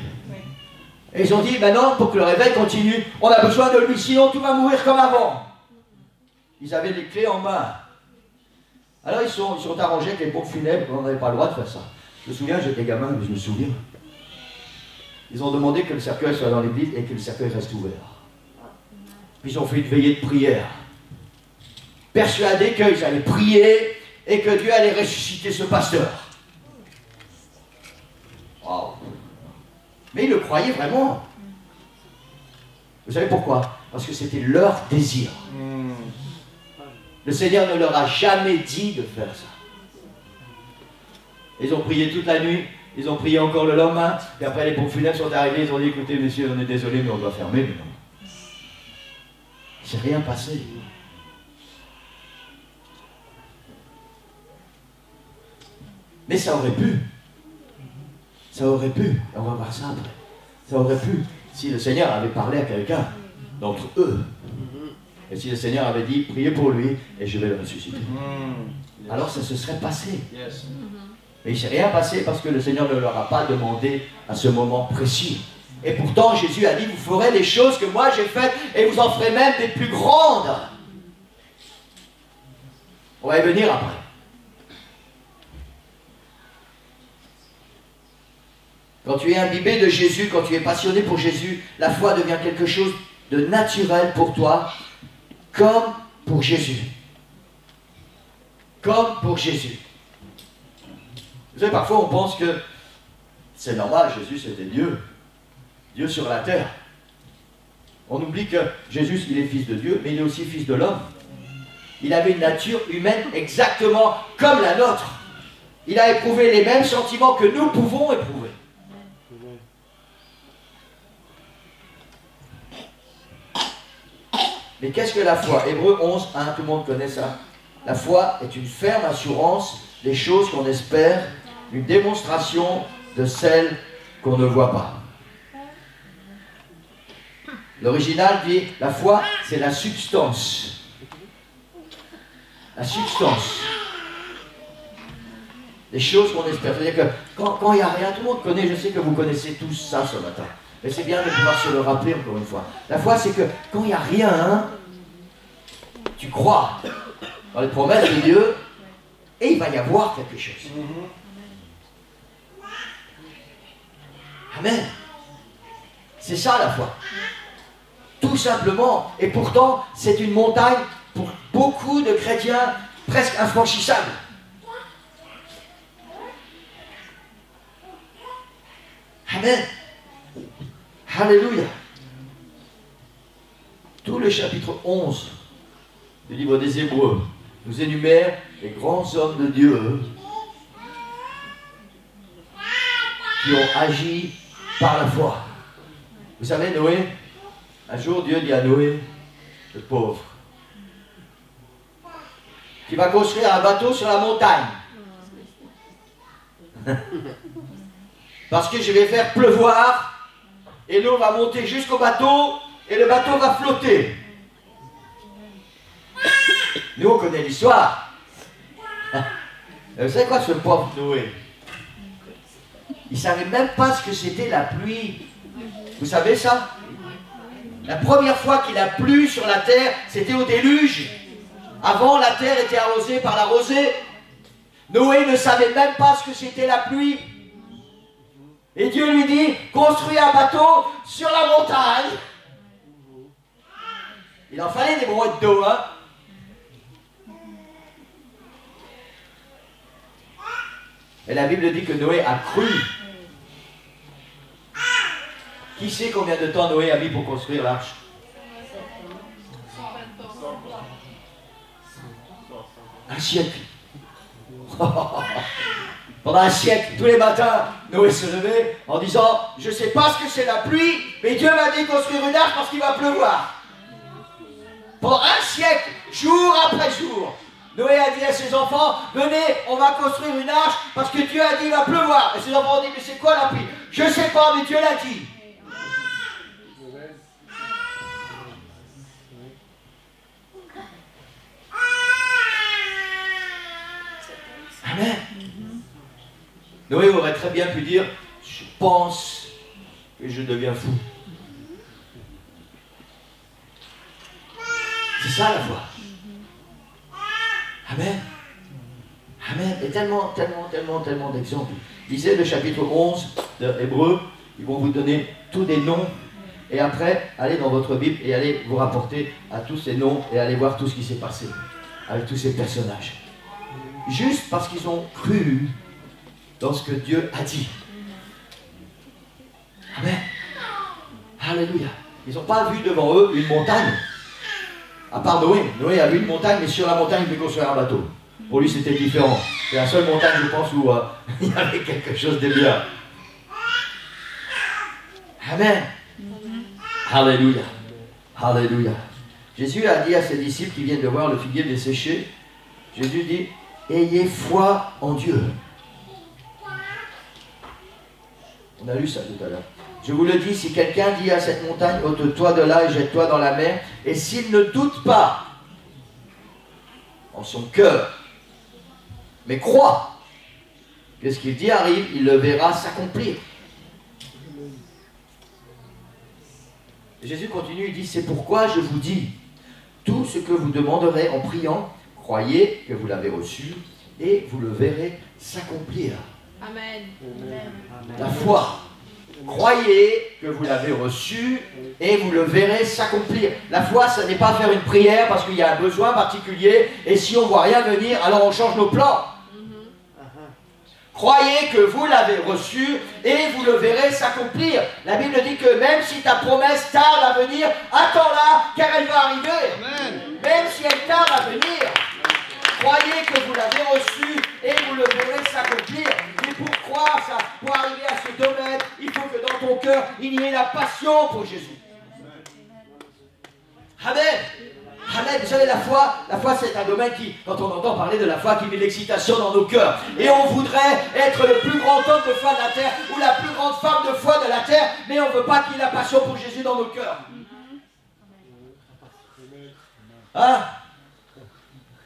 Et ils ont dit, maintenant, pour que le réveil continue, on a besoin de lui, sinon tout va mourir comme avant. Ils avaient les clés en main. Alors ils sont arrangés avec les pompes funèbres, on n'avait pas le droit de faire ça. Je me souviens, j'étais gamin, mais je me souviens. Ils ont demandé que le cercueil soit dans l'église et que le cercueil reste ouvert. Puis ils ont fait une veillée de prière. Persuadés qu'ils allaient prier et que Dieu allait ressusciter ce pasteur. Wow. Mais ils le croyaient vraiment. Vous savez pourquoi? Parce que c'était leur désir. Le Seigneur ne leur a jamais dit de faire ça. Ils ont prié toute la nuit, ils ont prié encore le lendemain, et après les pompes funèbres sont arrivés, ils ont dit, écoutez messieurs, on est désolé, mais on doit fermer maintenant. Il ne s'est rien passé. Mais ça aurait pu. Ça aurait pu. On va voir ça après. Ça aurait pu. Si le Seigneur avait parlé à quelqu'un d'entre eux. Et si le Seigneur avait dit, priez pour lui, et je vais le ressusciter. Alors ça se serait passé. Mais il ne s'est rien passé parce que le Seigneur ne leur a pas demandé à ce moment précis. Et pourtant, Jésus a dit, vous ferez les choses que moi j'ai faites, et vous en ferez même des plus grandes. On va y venir après. Quand tu es imbibé de Jésus, quand tu es passionné pour Jésus, la foi devient quelque chose de naturel pour toi, comme pour Jésus. Comme pour Jésus. Vous savez, parfois on pense que c'est normal, Jésus c'était Dieu. Dieu sur la terre. On oublie que Jésus, il est fils de Dieu, mais il est aussi fils de l'homme. Il avait une nature humaine exactement comme la nôtre. Il a éprouvé les mêmes sentiments que nous pouvons éprouver. Mais qu'est-ce que la foi? Hébreux 11, 1, tout le monde connaît ça. La foi est une ferme assurance des choses qu'on espère, une démonstration de celles qu'on ne voit pas. L'original dit, la foi, c'est la substance. La substance. Les choses qu'on espère. C'est-à-dire que quand il n'y a rien, tout le monde connaît, je sais que vous connaissez tous ça ce matin. Mais c'est bien de pouvoir se le rappeler encore une fois. La foi, c'est que quand il n'y a rien, hein, tu crois dans les promesses de Dieu, et il va y avoir quelque chose. Amen. C'est ça la foi. Tout simplement. Et pourtant, c'est une montagne pour beaucoup de chrétiens presque infranchissable. Amen. Alléluia. Tout le chapitre 11 du livre des Hébreux nous énumère les grands hommes de Dieu qui ont agi par la foi. Vous savez, Noé, un jour Dieu dit à Noé, le pauvre, qui va construire un bateau sur la montagne. Parce que je vais faire pleuvoir et l'eau va monter jusqu'au bateau et le bateau va flotter. Nous, on connaît l'histoire. Vous savez quoi, ce pauvre Noé? Il ne savait même pas ce que c'était la pluie. Vous savez ça? La première fois qu'il a plu sur la terre, c'était au déluge. Avant, la terre était arrosée par la rosée. Noé ne savait même pas ce que c'était la pluie. Et Dieu lui dit, construis un bateau sur la montagne. Il en fallait des brouettes d'eau, hein. Et la Bible dit que Noé a cru. Qui sait combien de temps Noé a mis pour construire l'arche? Un siècle. Pendant un siècle, tous les matins, Noé se levait en disant « Je ne sais pas ce que c'est la pluie, mais Dieu m'a dit de construire une arche parce qu'il va pleuvoir. » Pendant un siècle, jour après jour, Noé a dit à ses enfants « Venez, on va construire une arche parce que Dieu a dit qu'il va pleuvoir. » Et ses enfants ont dit « Mais c'est quoi la pluie? Je ne sais pas, mais Dieu l'a dit. » Amen. Noé aurait très bien pu dire « Je pense que je deviens fou. » C'est ça la foi. Amen. Amen. Et tellement d'exemples. Lisez le chapitre 11 de Hébreux. Ils vont vous donner tous des noms. Et après, allez dans votre Bible et allez vous rapporter à tous ces noms et allez voir tout ce qui s'est passé avec tous ces personnages. Juste parce qu'ils ont cru dans ce que Dieu a dit. Amen. Alléluia. Ils n'ont pas vu devant eux une montagne. À part Noé. Noé a vu une montagne, mais sur la montagne, il peut construire un bateau. Pour lui, c'était différent. C'est la seule montagne, je pense, où il y avait quelque chose de bien. Amen. Alléluia. Alléluia. Jésus a dit à ses disciples qui viennent de voir le figuier desséché, Jésus dit, ayez foi en Dieu. On a lu ça tout à l'heure. Je vous le dis, si quelqu'un dit à cette montagne, ôte-toi de là et jette-toi dans la mer, et s'il ne doute pas en son cœur, mais croit que ce qu'il dit arrive, il le verra s'accomplir. Jésus continue, il dit, c'est pourquoi je vous dis, tout ce que vous demanderez en priant, croyez que vous l'avez reçu et vous le verrez s'accomplir. Amen. La foi. Croyez que vous l'avez reçu et vous le verrez s'accomplir. La foi, ce n'est pas faire une prière parce qu'il y a un besoin particulier et si on ne voit rien venir, alors on change nos plans. Croyez que vous l'avez reçu et vous le verrez s'accomplir. La Bible dit que même si ta promesse tarde à venir, attends-la car elle va arriver. Amen. Même si elle tarde à venir, croyez que vous l'avez reçu et vous le verrez s'accomplir. Mais pour croire ça, pour arriver à ce domaine, il faut que dans ton cœur, il y ait la passion pour Jésus. Amen. Amen. Vous savez, la foi c'est un domaine qui, quand on entend parler de la foi, qui met l'excitation dans nos cœurs. Et on voudrait être le plus grand homme de foi de la terre ou la plus grande femme de foi de la terre, mais on ne veut pas qu'il y ait la passion pour Jésus dans nos cœurs. Hein?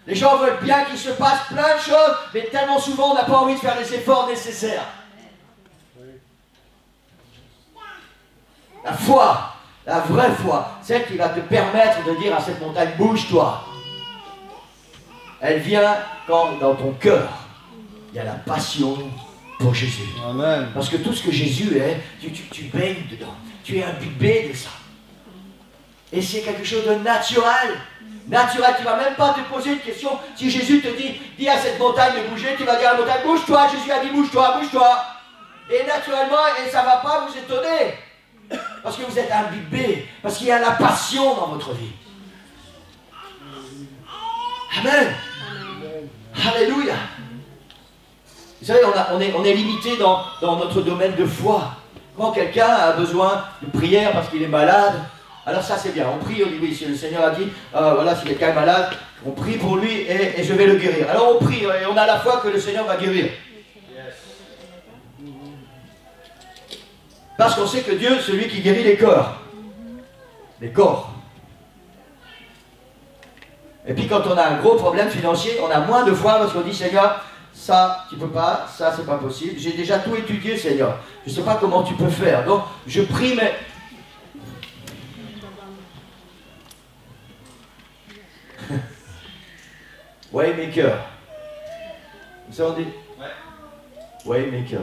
Les gens veulent bien qu'il se passe plein de choses, mais tellement souvent on n'a pas envie de faire les efforts nécessaires. La foi, la vraie foi, celle qui va te permettre de dire à cette montagne, bouge-toi. Elle vient quand dans ton cœur, il y a la passion pour Jésus. Amen. Parce que tout ce que Jésus est, tu baignes dedans. Tu es imbibé de ça. Et c'est quelque chose de naturel. Naturel, tu ne vas même pas te poser une question. Si Jésus te dit, dis à cette montagne de bouger, tu vas dire à la montagne, bouge-toi. Jésus a dit, bouge-toi, bouge-toi. Et naturellement, et ça ne va pas vous étonner. Parce que vous êtes imbibé. Parce qu'il y a la passion dans votre vie. Amen. Alléluia. Vous savez, on est limité dans notre domaine de foi. Quand quelqu'un a besoin de prière parce qu'il est malade, alors ça c'est bien, on prie, on dit oui, si le Seigneur a dit, voilà, si quelqu'un est malade, on prie pour lui et je vais le guérir. Alors on prie et on a la foi que le Seigneur va guérir. Parce qu'on sait que Dieu, c'est celui qui guérit les corps. Les corps. Et puis quand on a un gros problème financier, on a moins de foi parce qu'on dit, Seigneur, ça, tu peux pas, ça, c'est pas possible. J'ai déjà tout étudié, Seigneur. Je ne sais pas comment tu peux faire. Donc, je prie, mais... Waymaker. Vous savez, on dit Waymaker.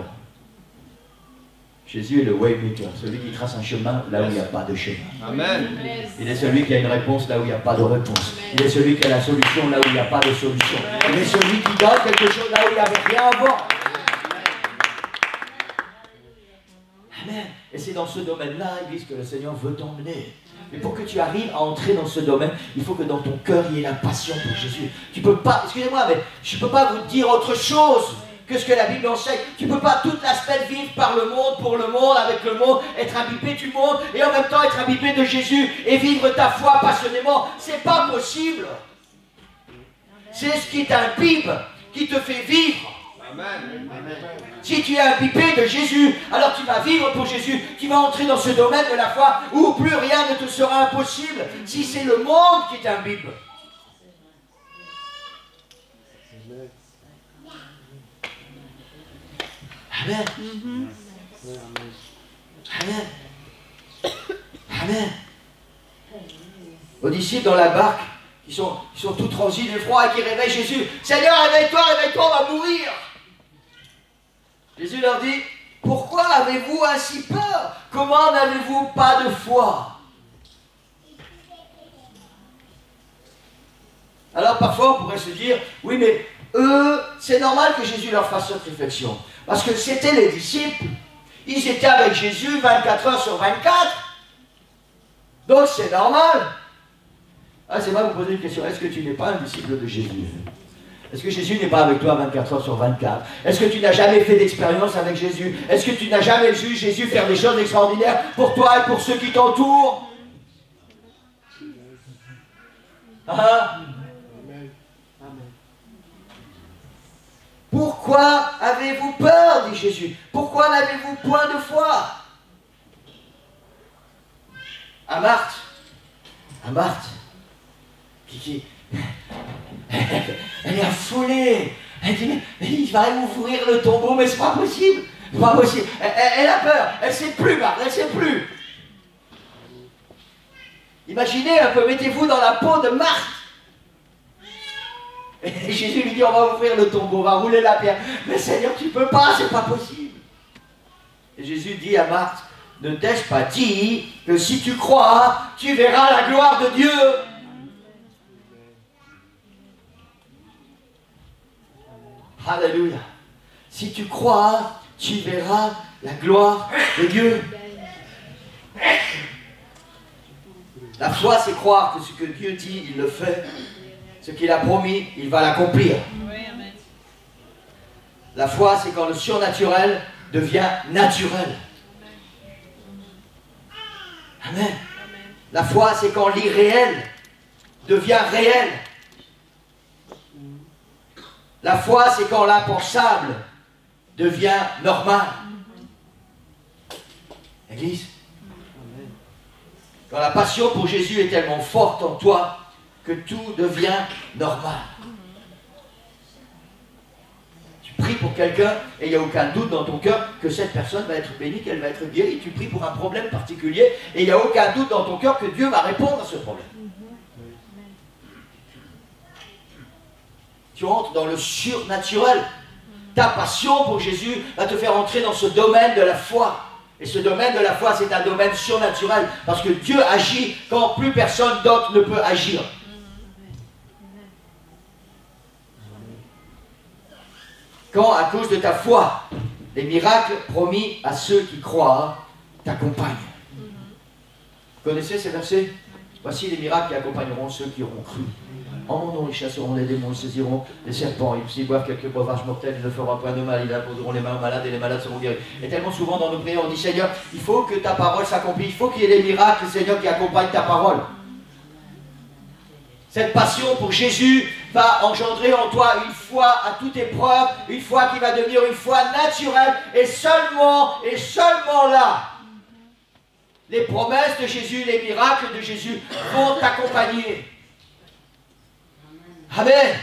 Jésus est le Waymaker, celui qui trace un chemin là où il n'y a pas de chemin. Amen. Il est celui qui a une réponse là où il n'y a pas de réponse. Il est celui qui a la solution là où il n'y a pas de solution. Il est celui qui donne quelque chose là où il n'y avait rien avant. Et c'est dans ce domaine-là, Église, que le Seigneur veut t'emmener. Mais pour que tu arrives à entrer dans ce domaine, il faut que dans ton cœur, il y ait la passion pour Jésus. Tu peux pas, excusez-moi, mais je ne peux pas vous dire autre chose que ce que la Bible enseigne. Tu ne peux pas toute la semaine vivre par le monde, pour le monde, avec le monde, être imbibé du monde, et en même temps être imbibé de Jésus, et vivre ta foi passionnément. C'est pas possible. C'est ce qui t'imbibe, qui te fait vivre. Amen. Si tu es imbibé de Jésus, alors tu vas vivre pour Jésus. Tu vas entrer dans ce domaine de la foi où plus rien ne te sera impossible. Si c'est le monde qui t'imbibe. Amen. Amen. Amen. Aux disciples dans la barque, qui sont tout transis de froid et qui réveillent Jésus. Seigneur, réveille-toi, on va mourir. Jésus leur dit, pourquoi avez-vous ainsi peur? Comment n'avez-vous pas de foi? Alors parfois on pourrait se dire, oui mais eux, c'est normal que Jésus leur fasse cette réflexion. Parce que c'était les disciples. Ils étaient avec Jésus 24 heures sur 24. Donc c'est normal. Ah, c'est moi vous poser une question. Est-ce que tu n'es pas un disciple de Jésus? Est-ce que Jésus n'est pas avec toi 24 heures sur 24? Est-ce que tu n'as jamais fait d'expérience avec Jésus? Est-ce que tu n'as jamais vu Jésus faire des choses extraordinaires pour toi et pour ceux qui t'entourent? Ah. Pourquoi avez-vous peur, dit Jésus? Pourquoi n'avez-vous point de foi? À Marthe, elle est affolée. Elle dit, mais il va ouvrir le tombeau, mais c'est pas possible. C'est pas possible. Elle a peur. Elle ne sait plus, Marthe, elle ne sait plus. Imaginez un peu, mettez-vous dans la peau de Marthe. Et Jésus lui dit, on va ouvrir le tombeau, on va rouler la pierre. Mais Seigneur, tu ne peux pas, c'est pas possible. Et Jésus dit à Marthe, ne t'ai-je pas dit que si tu crois, tu verras la gloire de Dieu? Alléluia. Si tu crois, tu verras la gloire de Dieu. La foi, c'est croire que ce que Dieu dit, il le fait. Ce qu'il a promis, il va l'accomplir. La foi, c'est quand le surnaturel devient naturel. Amen. La foi, c'est quand l'irréel devient réel. La foi, c'est quand l'impensable devient normal. Église, quand la passion pour Jésus est tellement forte en toi que tout devient normal. Tu pries pour quelqu'un et il n'y a aucun doute dans ton cœur que cette personne va être bénie, qu'elle va être guérie. Tu pries pour un problème particulier et il n'y a aucun doute dans ton cœur que Dieu va répondre à ce problème. Tu entres dans le surnaturel. Ta passion pour Jésus va te faire entrer dans ce domaine de la foi. Et ce domaine de la foi, c'est un domaine surnaturel. Parce que Dieu agit quand plus personne d'autre ne peut agir. Quand, à cause de ta foi, les miracles promis à ceux qui croient t'accompagnent. Vous connaissez ces versets? Voici les miracles qui accompagneront ceux qui auront cru. En mon nom, ils chasseront les démons, ils saisiront les serpents, ils boivent quelques breuvages mortels, ils ne feront point de mal, ils imposeront les mains aux malades et les malades seront guéris. Et tellement souvent dans nos prières, on dit Seigneur, il faut que ta parole s'accomplisse, il faut qu'il y ait des miracles, Seigneur, qui accompagnent ta parole. Cette passion pour Jésus va engendrer en toi une foi à toute épreuve, une foi qui va devenir une foi naturelle, et seulement là, les promesses de Jésus, les miracles de Jésus vont t'accompagner. Amen.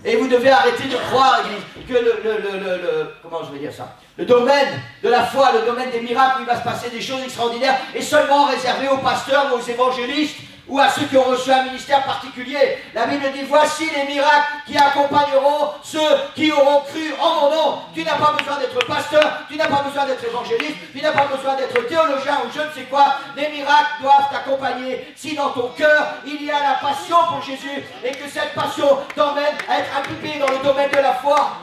Et vous devez arrêter de croire, Église, que comment je vais dire ça, le domaine de la foi, le domaine des miracles où il va se passer des choses extraordinaires est seulement réservé aux pasteurs ou aux évangélistes ou à ceux qui ont reçu un ministère particulier. La Bible dit, voici les miracles qui accompagneront ceux qui auront cru en mon nom. Tu n'as pas besoin d'être pasteur, tu n'as pas besoin d'être évangéliste, tu n'as pas besoin d'être théologien ou je ne sais quoi. Les miracles doivent t'accompagner si dans ton cœur il y a la passion pour Jésus et que cette passion t'emmène à être imbibé dans le domaine de la foi.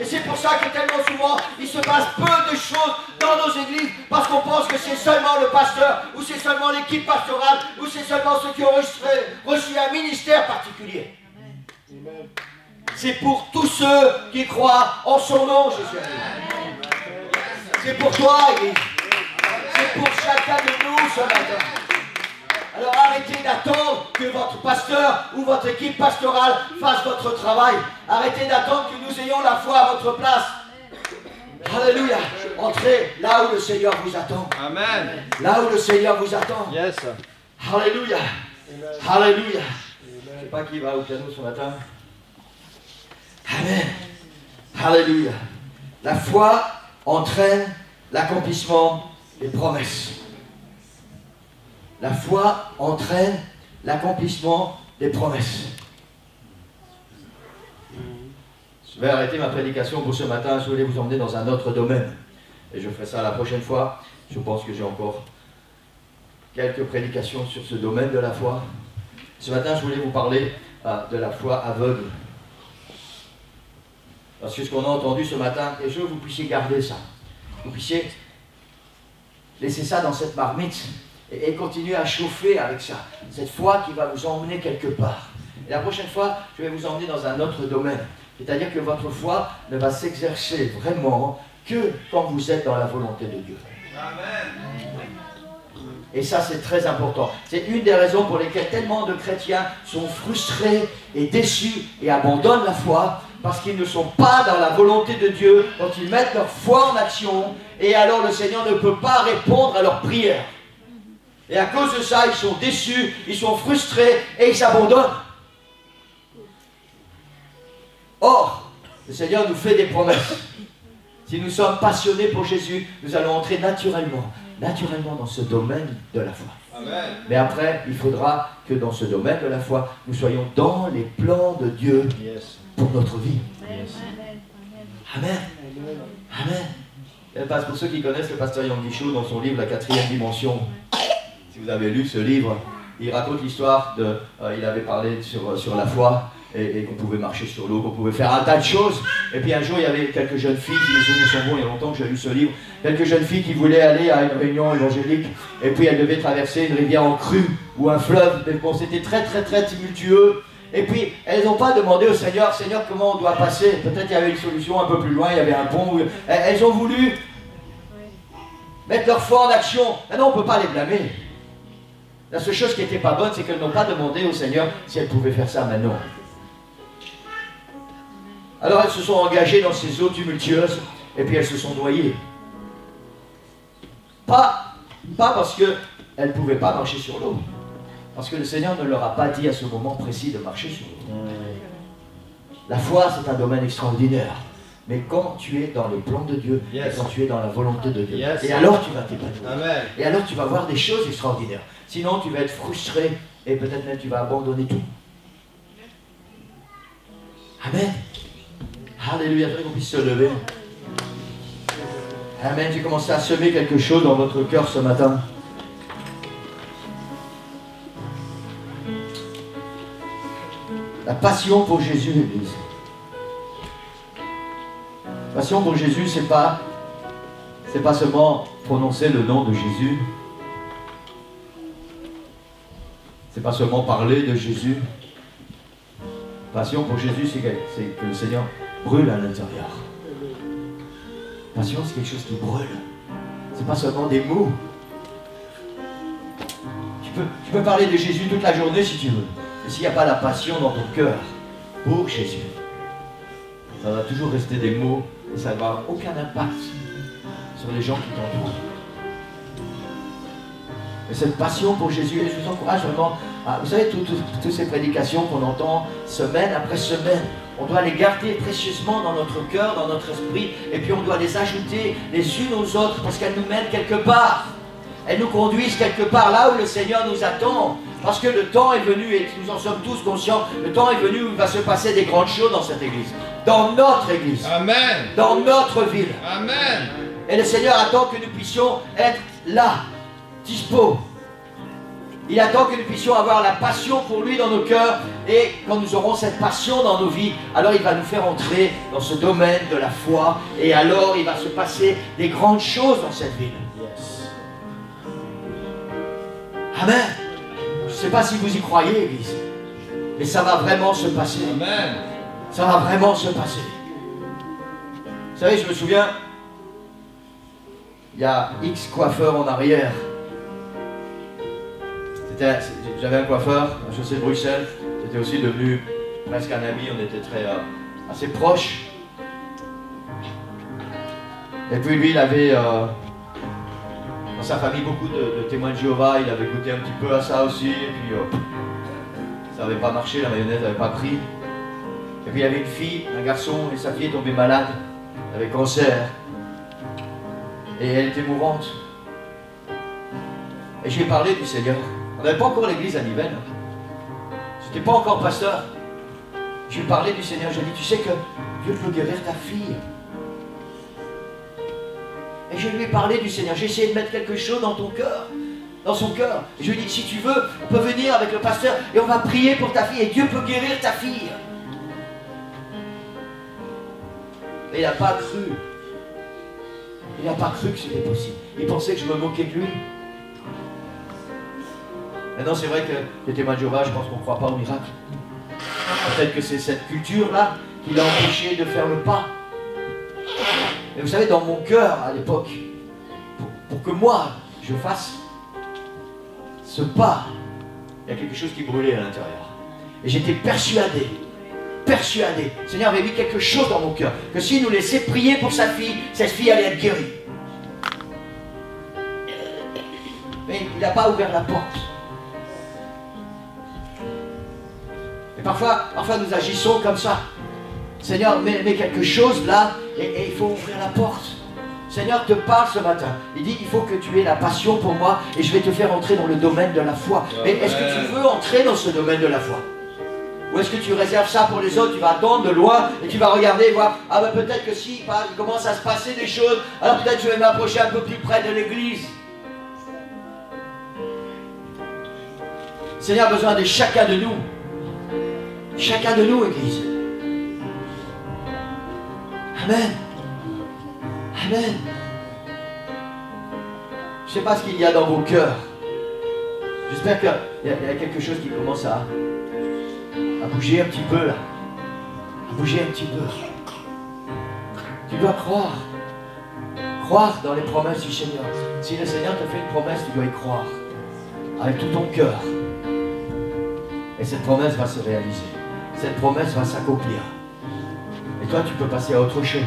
Et c'est pour ça que tellement souvent, il se passe peu de choses dans nos églises, parce qu'on pense que c'est seulement le pasteur, ou c'est seulement l'équipe pastorale, ou c'est seulement ceux qui ont reçu un ministère particulier. C'est pour tous ceux qui croient en son nom, Jésus. C'est pour toi, Église. C'est pour chacun de nous ce matin. Alors arrêtez d'attendre que votre pasteur ou votre équipe pastorale fasse votre travail. Arrêtez d'attendre que nous ayons la foi à votre place. Alléluia. Entrez là où le Seigneur vous attend. Amen. Là où le Seigneur vous attend. Yes. Alléluia. Alléluia. Je ne sais pas qui va au piano ce matin. Amen. Alléluia. La foi entraîne l'accomplissement des promesses. La foi entraîne l'accomplissement des promesses. Je vais arrêter ma prédication pour ce matin. Je voulais vous emmener dans un autre domaine. Et je ferai ça la prochaine fois. Je pense que j'ai encore quelques prédications sur ce domaine de la foi. Ce matin, je voulais vous parler de la foi aveugle. Parce que ce qu'on a entendu ce matin, et je veux que vous puissiez garder ça. Vous puissiez laisser ça dans cette marmite et continuer à chauffer avec ça. Cette foi qui va vous emmener quelque part. Et la prochaine fois, je vais vous emmener dans un autre domaine. C'est-à-dire que votre foi ne va s'exercer vraiment que quand vous êtes dans la volonté de Dieu. Amen. Et ça, c'est très important. C'est une des raisons pour lesquelles tellement de chrétiens sont frustrés et déçus et abandonnent la foi, parce qu'ils ne sont pas dans la volonté de Dieu, quand ils mettent leur foi en action, et alors le Seigneur ne peut pas répondre à leurs prières. Et à cause de ça, ils sont déçus, ils sont frustrés, et ils s'abandonnent. Or, le Seigneur nous fait des promesses. Si nous sommes passionnés pour Jésus, nous allons entrer naturellement dans ce domaine de la foi. Amen. Mais après, il faudra que dans ce domaine de la foi, nous soyons dans les plans de Dieu pour notre vie. Yes. Amen. Amen. Amen. Pour ceux qui connaissent le pasteur Yang Guichou, dans son livre La 4e dimension, si vous avez lu ce livre, il raconte l'histoire de... il avait parlé sur la foi, et qu'on pouvait marcher sur l'eau, qu'on pouvait faire un tas de choses. Et puis un jour, il y avait quelques jeunes filles, si mes souvenirs sont bons, il y a longtemps que j'ai lu ce livre, quelques jeunes filles qui voulaient aller à une réunion évangélique, et puis elles devaient traverser une rivière en crue, ou un fleuve. Mais bon, c'était très tumultueux. Et puis, elles n'ont pas demandé au Seigneur, Seigneur, comment on doit passer. Peut-être il y avait une solution un peu plus loin, il y avait un pont. Elles ont voulu mettre leur foi en action. Maintenant, on ne peut pas les blâmer. La seule chose qui n'était pas bonne, c'est qu'elles n'ont pas demandé au Seigneur si elles pouvaient faire ça maintenant. Alors elles se sont engagées dans ces eaux tumultueuses, et puis elles se sont noyées. Pas parce qu'elles ne pouvaient pas marcher sur l'eau, parce que le Seigneur ne leur a pas dit à ce moment précis de marcher sur l'eau. La foi, c'est un domaine extraordinaire. Mais quand tu es dans les plans de Dieu, et quand tu es dans la volonté de Dieu, et alors tu vas t'épanouir. Et alors tu vas voir des choses extraordinaires. Sinon, tu vas être frustré, et peut-être même tu vas abandonner tout. Amen. Alléluia, j'aimerais qu'on puisse se lever. Amen, j'ai commencé à semer quelque chose dans votre cœur ce matin. La passion pour Jésus, l'Église. Passion pour Jésus, c'est pas seulement prononcer le nom de Jésus. C'est pas seulement parler de Jésus. Passion pour Jésus, c'est que le Seigneur brûle à l'intérieur. Passion, c'est quelque chose qui brûle. C'est pas seulement des mots. Tu peux parler de Jésus toute la journée si tu veux. Mais s'il n'y a pas la passion dans ton cœur pour Jésus, ça va toujours rester des mots et ça ne va avoir aucun impact sur les gens qui t'entourent. Et cette passion pour Jésus, et je vous encourage vraiment, vous savez, toutes ces prédications qu'on entend semaine après semaine, on doit les garder précieusement dans notre cœur, dans notre esprit, et puis on doit les ajouter les unes aux autres, parce qu'elles nous mènent quelque part. Elles nous conduisent quelque part là où le Seigneur nous attend. Parce que le temps est venu, et nous en sommes tous conscients, le temps est venu où il va se passer des grandes choses dans cette église. Dans notre église. Amen. Dans notre ville. Amen. Et le Seigneur attend que nous puissions être là, dispo. Il attend que nous puissions avoir la passion pour lui dans nos cœurs. Et quand nous aurons cette passion dans nos vies, alors il va nous faire entrer dans ce domaine de la foi. Et alors il va se passer des grandes choses dans cette ville. Amen. Je ne sais pas si vous y croyez, Église. Mais ça va vraiment se passer. Amen. Ça va vraiment se passer. Vous savez, je me souviens, il y a X coiffeurs en arrière. J'avais un coiffeur à Chaussée de Bruxelles. C'était aussi devenu presque un ami. On était assez proches. Et puis lui, il avait dans sa famille beaucoup de témoins de Jéhovah. Il avait goûté un petit peu à ça aussi. Et puis ça n'avait pas marché, la mayonnaise n'avait pas pris. Et puis il y avait une fille, un garçon, et sa fille est tombée malade. Elle avait cancer. Et elle était mourante. Et je lui ai parlé du Seigneur. On n'avait pas encore l'église à Nivelles. Je n'étais pas encore pasteur. Je lui ai parlé du Seigneur. J'ai dit, tu sais que Dieu peut guérir ta fille. Et je lui ai parlé du Seigneur. J'ai essayé de mettre quelque chose dans ton cœur. Dans son cœur. Et je lui ai dit, si tu veux, on peut venir avec le pasteur et on va prier pour ta fille. Et Dieu peut guérir ta fille. Mais il n'a pas cru. Il n'a pas cru que c'était possible. Il pensait que je me moquais de lui. Maintenant, c'est vrai que les témoins de Jéhovah, je pense qu'on ne croit pas au miracle. Peut-être que c'est cette culture-là qui l'a empêché de faire le pas. Mais vous savez, dans mon cœur, à l'époque, pour que moi, je fasse ce pas, il y a quelque chose qui brûlait à l'intérieur. Et j'étais persuadé, le Seigneur avait mis quelque chose dans mon cœur, que s'il nous laissait prier pour sa fille, cette fille allait être guérie. Mais il n'a pas ouvert la porte. Et parfois nous agissons comme ça. Seigneur, mets quelque chose là, et il faut ouvrir la porte. Seigneur te parle ce matin. Il dit, il faut que tu aies la passion pour moi, et je vais te faire entrer dans le domaine de la foi. Mais est-ce que tu veux entrer dans ce domaine de la foi? Ou est-ce que tu réserves ça pour les autres? Tu vas attendre de loin, et tu vas regarder et voir, ah ben peut-être que si il commence à se passer des choses, alors peut-être je vais m'approcher un peu plus près de l'église. Le Seigneur a besoin de chacun de nous. Chacun de nous, Église. Amen. Amen. Je ne sais pas ce qu'il y a dans vos cœurs. J'espère qu'il y a quelque chose qui commence à bouger un petit peu là. À bouger un petit peu. Tu dois croire. Croire dans les promesses du Seigneur. Si le Seigneur te fait une promesse, tu dois y croire. Avec tout ton cœur. Et cette promesse va se réaliser. Cette promesse va s'accomplir. Et toi, tu peux passer à autre chose.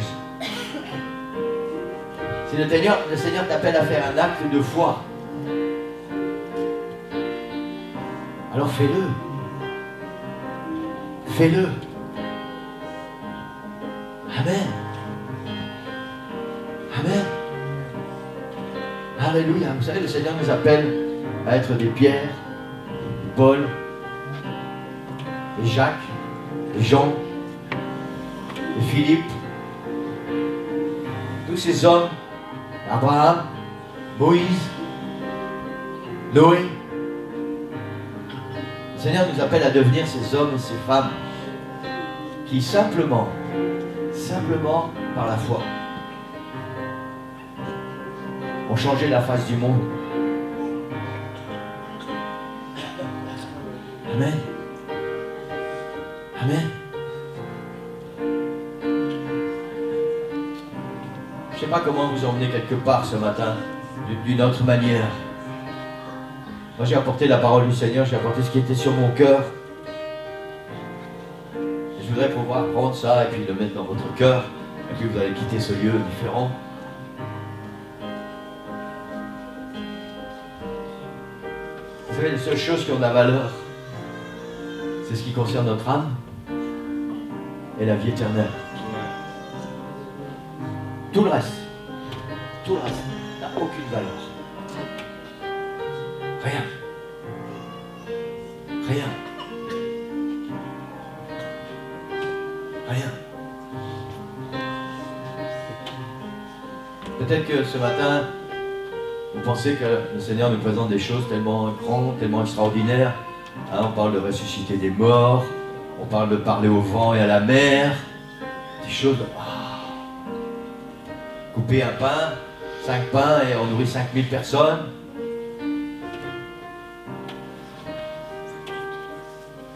Si le Seigneur t'appelle à faire un acte de foi, alors fais-le. Fais-le. Amen. Amen. Alléluia. Vous savez, le Seigneur nous appelle à être des Pierre, des Paul, des Jacques, des Jean, des Philippe, tous ces hommes, Abraham, Moïse, Noé. Le Seigneur nous appelle à devenir ces hommes et ces femmes qui simplement par la foi, ont changé la face du monde. Amen. Amen. Je ne sais pas comment vous emmener quelque part ce matin, d'une autre manière. Moi j'ai apporté la parole du Seigneur, j'ai apporté ce qui était sur mon cœur. Et je voudrais pouvoir prendre ça et puis le mettre dans votre cœur. Et puis vous allez quitter ce lieu différent. Vous savez, les seules choses qui ont de la valeur, c'est ce qui concerne notre âme et la vie éternelle. Tout le reste n'a aucune valeur. Rien. Rien. Rien. Peut-être que ce matin, vous pensez que le Seigneur nous présente des choses tellement grandes, tellement extraordinaires. Hein, on parle de ressusciter des morts, on parle de parler au vent et à la mer, des choses... Couper un pain, 5 pains et on nourrit 5000 personnes.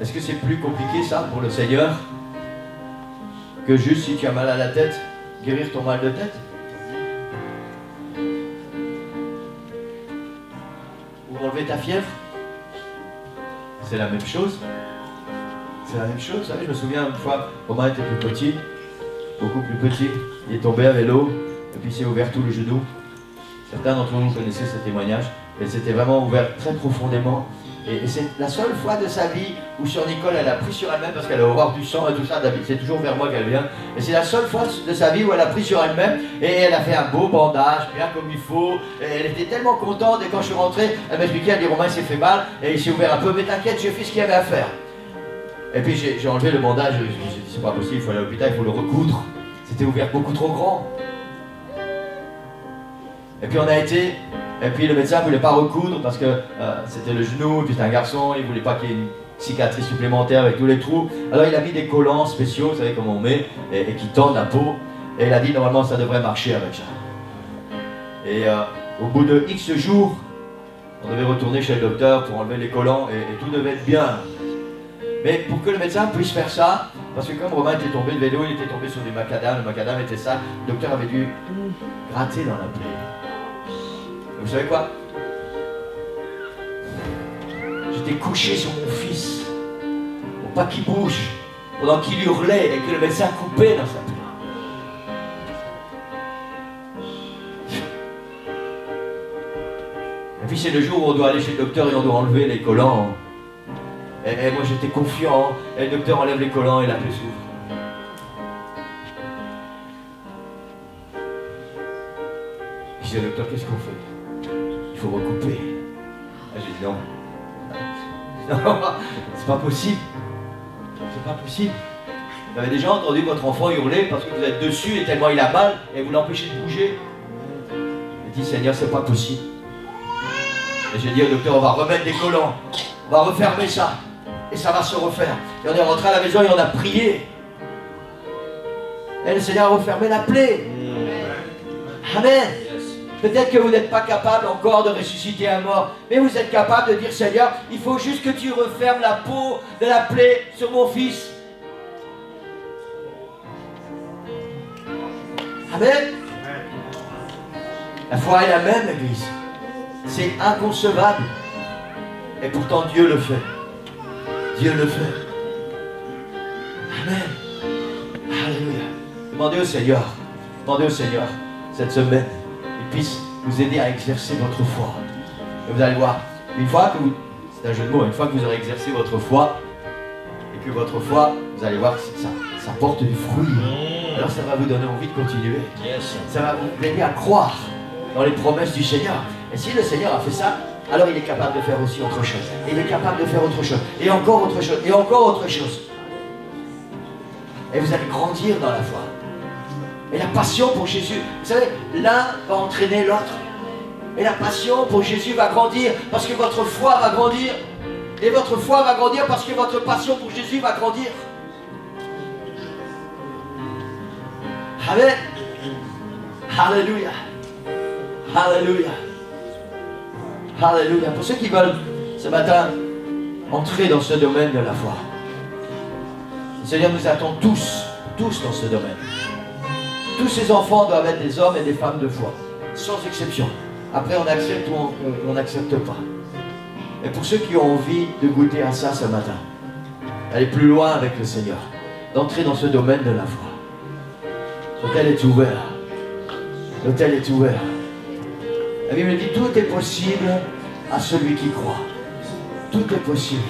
Est-ce que c'est plus compliqué ça pour le Seigneur que juste si tu as mal à la tête, guérir ton mal de tête? Ou enlever ta fièvre? C'est la même chose. C'est la même chose. Vous savez, je me souviens une fois, Romain était plus petit, beaucoup plus petit, il est tombé à vélo, et puis il s'est ouvert tout le genou. Certains d'entre vous connaissaient ce témoignage, et c'était vraiment ouvert très profondément. Et c'est la seule fois de sa vie où sur Nicole, elle a pris sur elle-même, parce qu'elle a horreur du sang et tout ça, David, c'est toujours vers moi qu'elle vient. Et c'est la seule fois de sa vie où elle a pris sur elle-même, et elle a fait un beau bandage, bien comme il faut. Et elle était tellement contente, et quand je suis rentré, elle m'expliquait, elle dit, Romain s'est fait mal, et il s'est ouvert un peu, mais t'inquiète, j'ai fait ce qu'il y avait à faire. Et puis j'ai enlevé le bandage, j'ai dit, c'est pas possible, il faut aller à l'hôpital, il faut le recoudre. C'était ouvert beaucoup trop grand. Et puis on a été, et puis le médecin ne voulait pas recoudre parce que c'était le genou, et puis c'était un garçon, il ne voulait pas qu'il y ait une cicatrice supplémentaire avec tous les trous. Alors il a mis des collants spéciaux, vous savez comment on met, et qui tendent la peau. Et il a dit normalement ça devrait marcher avec ça. Et au bout de X jours, on devait retourner chez le docteur pour enlever les collants et tout devait être bien. Mais pour que le médecin puisse faire ça, parce que comme Romain était tombé de vélo, il était tombé sur des macadam, le macadam était ça, le docteur avait dû gratter dans la plaie. Et vous savez quoi? J'étais couché sur mon fils, pour pas qu'il bouge, pendant qu'il hurlait et que le médecin coupait dans sa plaie. Et puis c'est le jour où on doit aller chez le docteur et on doit enlever les collants. Et moi j'étais confiant, et le docteur enlève les collants et la plaie s'ouvre. Je dis au docteur, qu'est-ce qu'on fait? Il faut recouper. J'ai dit non. Non, c'est pas possible. C'est pas possible. Vous avez déjà entendu votre enfant hurler parce que vous êtes dessus et tellement il a mal et vous l'empêchez de bouger? Il dit, Seigneur, c'est pas possible. Et j'ai dit au docteur, on va remettre des collants, on va refermer ça. Et ça va se refaire. Et on est rentré à la maison et on a prié. Et le Seigneur a refermé la plaie. Amen. Peut-être que vous n'êtes pas capable encore de ressusciter un mort, mais vous êtes capable de dire, Seigneur, il faut juste que tu refermes la peau de la plaie sur mon fils. Amen. La foi est la même, Église. C'est inconcevable. Et pourtant Dieu le fait. Dieu le fait. Amen. Alléluia. Demandez au Seigneur, cette semaine, qu'il puisse vous aider à exercer votre foi. Et vous allez voir, une fois que vous, c'est un jeu de mots, une fois que vous aurez exercé votre foi, et que votre foi, vous allez voir que ça porte du fruit. Alors ça va vous donner envie de continuer. Ça va vous aider à croire dans les promesses du Seigneur. Et si le Seigneur a fait ça, alors il est capable de faire aussi autre chose. Et il est capable de faire autre chose. Et encore autre chose. Et encore autre chose. Et vous allez grandir dans la foi. Et la passion pour Jésus. Vous savez, l'un va entraîner l'autre. Et la passion pour Jésus va grandir parce que votre foi va grandir. Et votre foi va grandir parce que votre passion pour Jésus va grandir. Amen. Alléluia. Alléluia. Alléluia. Pour ceux qui veulent ce matin entrer dans ce domaine de la foi, le Seigneur nous attend tous dans ce domaine. Tous ces enfants doivent être des hommes et des femmes de foi, sans exception. Après on accepte ou on n'accepte pas. Et pour ceux qui ont envie de goûter à ça ce matin, d'aller plus loin avec le Seigneur, d'entrer dans ce domaine de la foi, l'autel est ouvert. L'autel est ouvert. La Bible dit, tout est possible à celui qui croit. Tout est possible.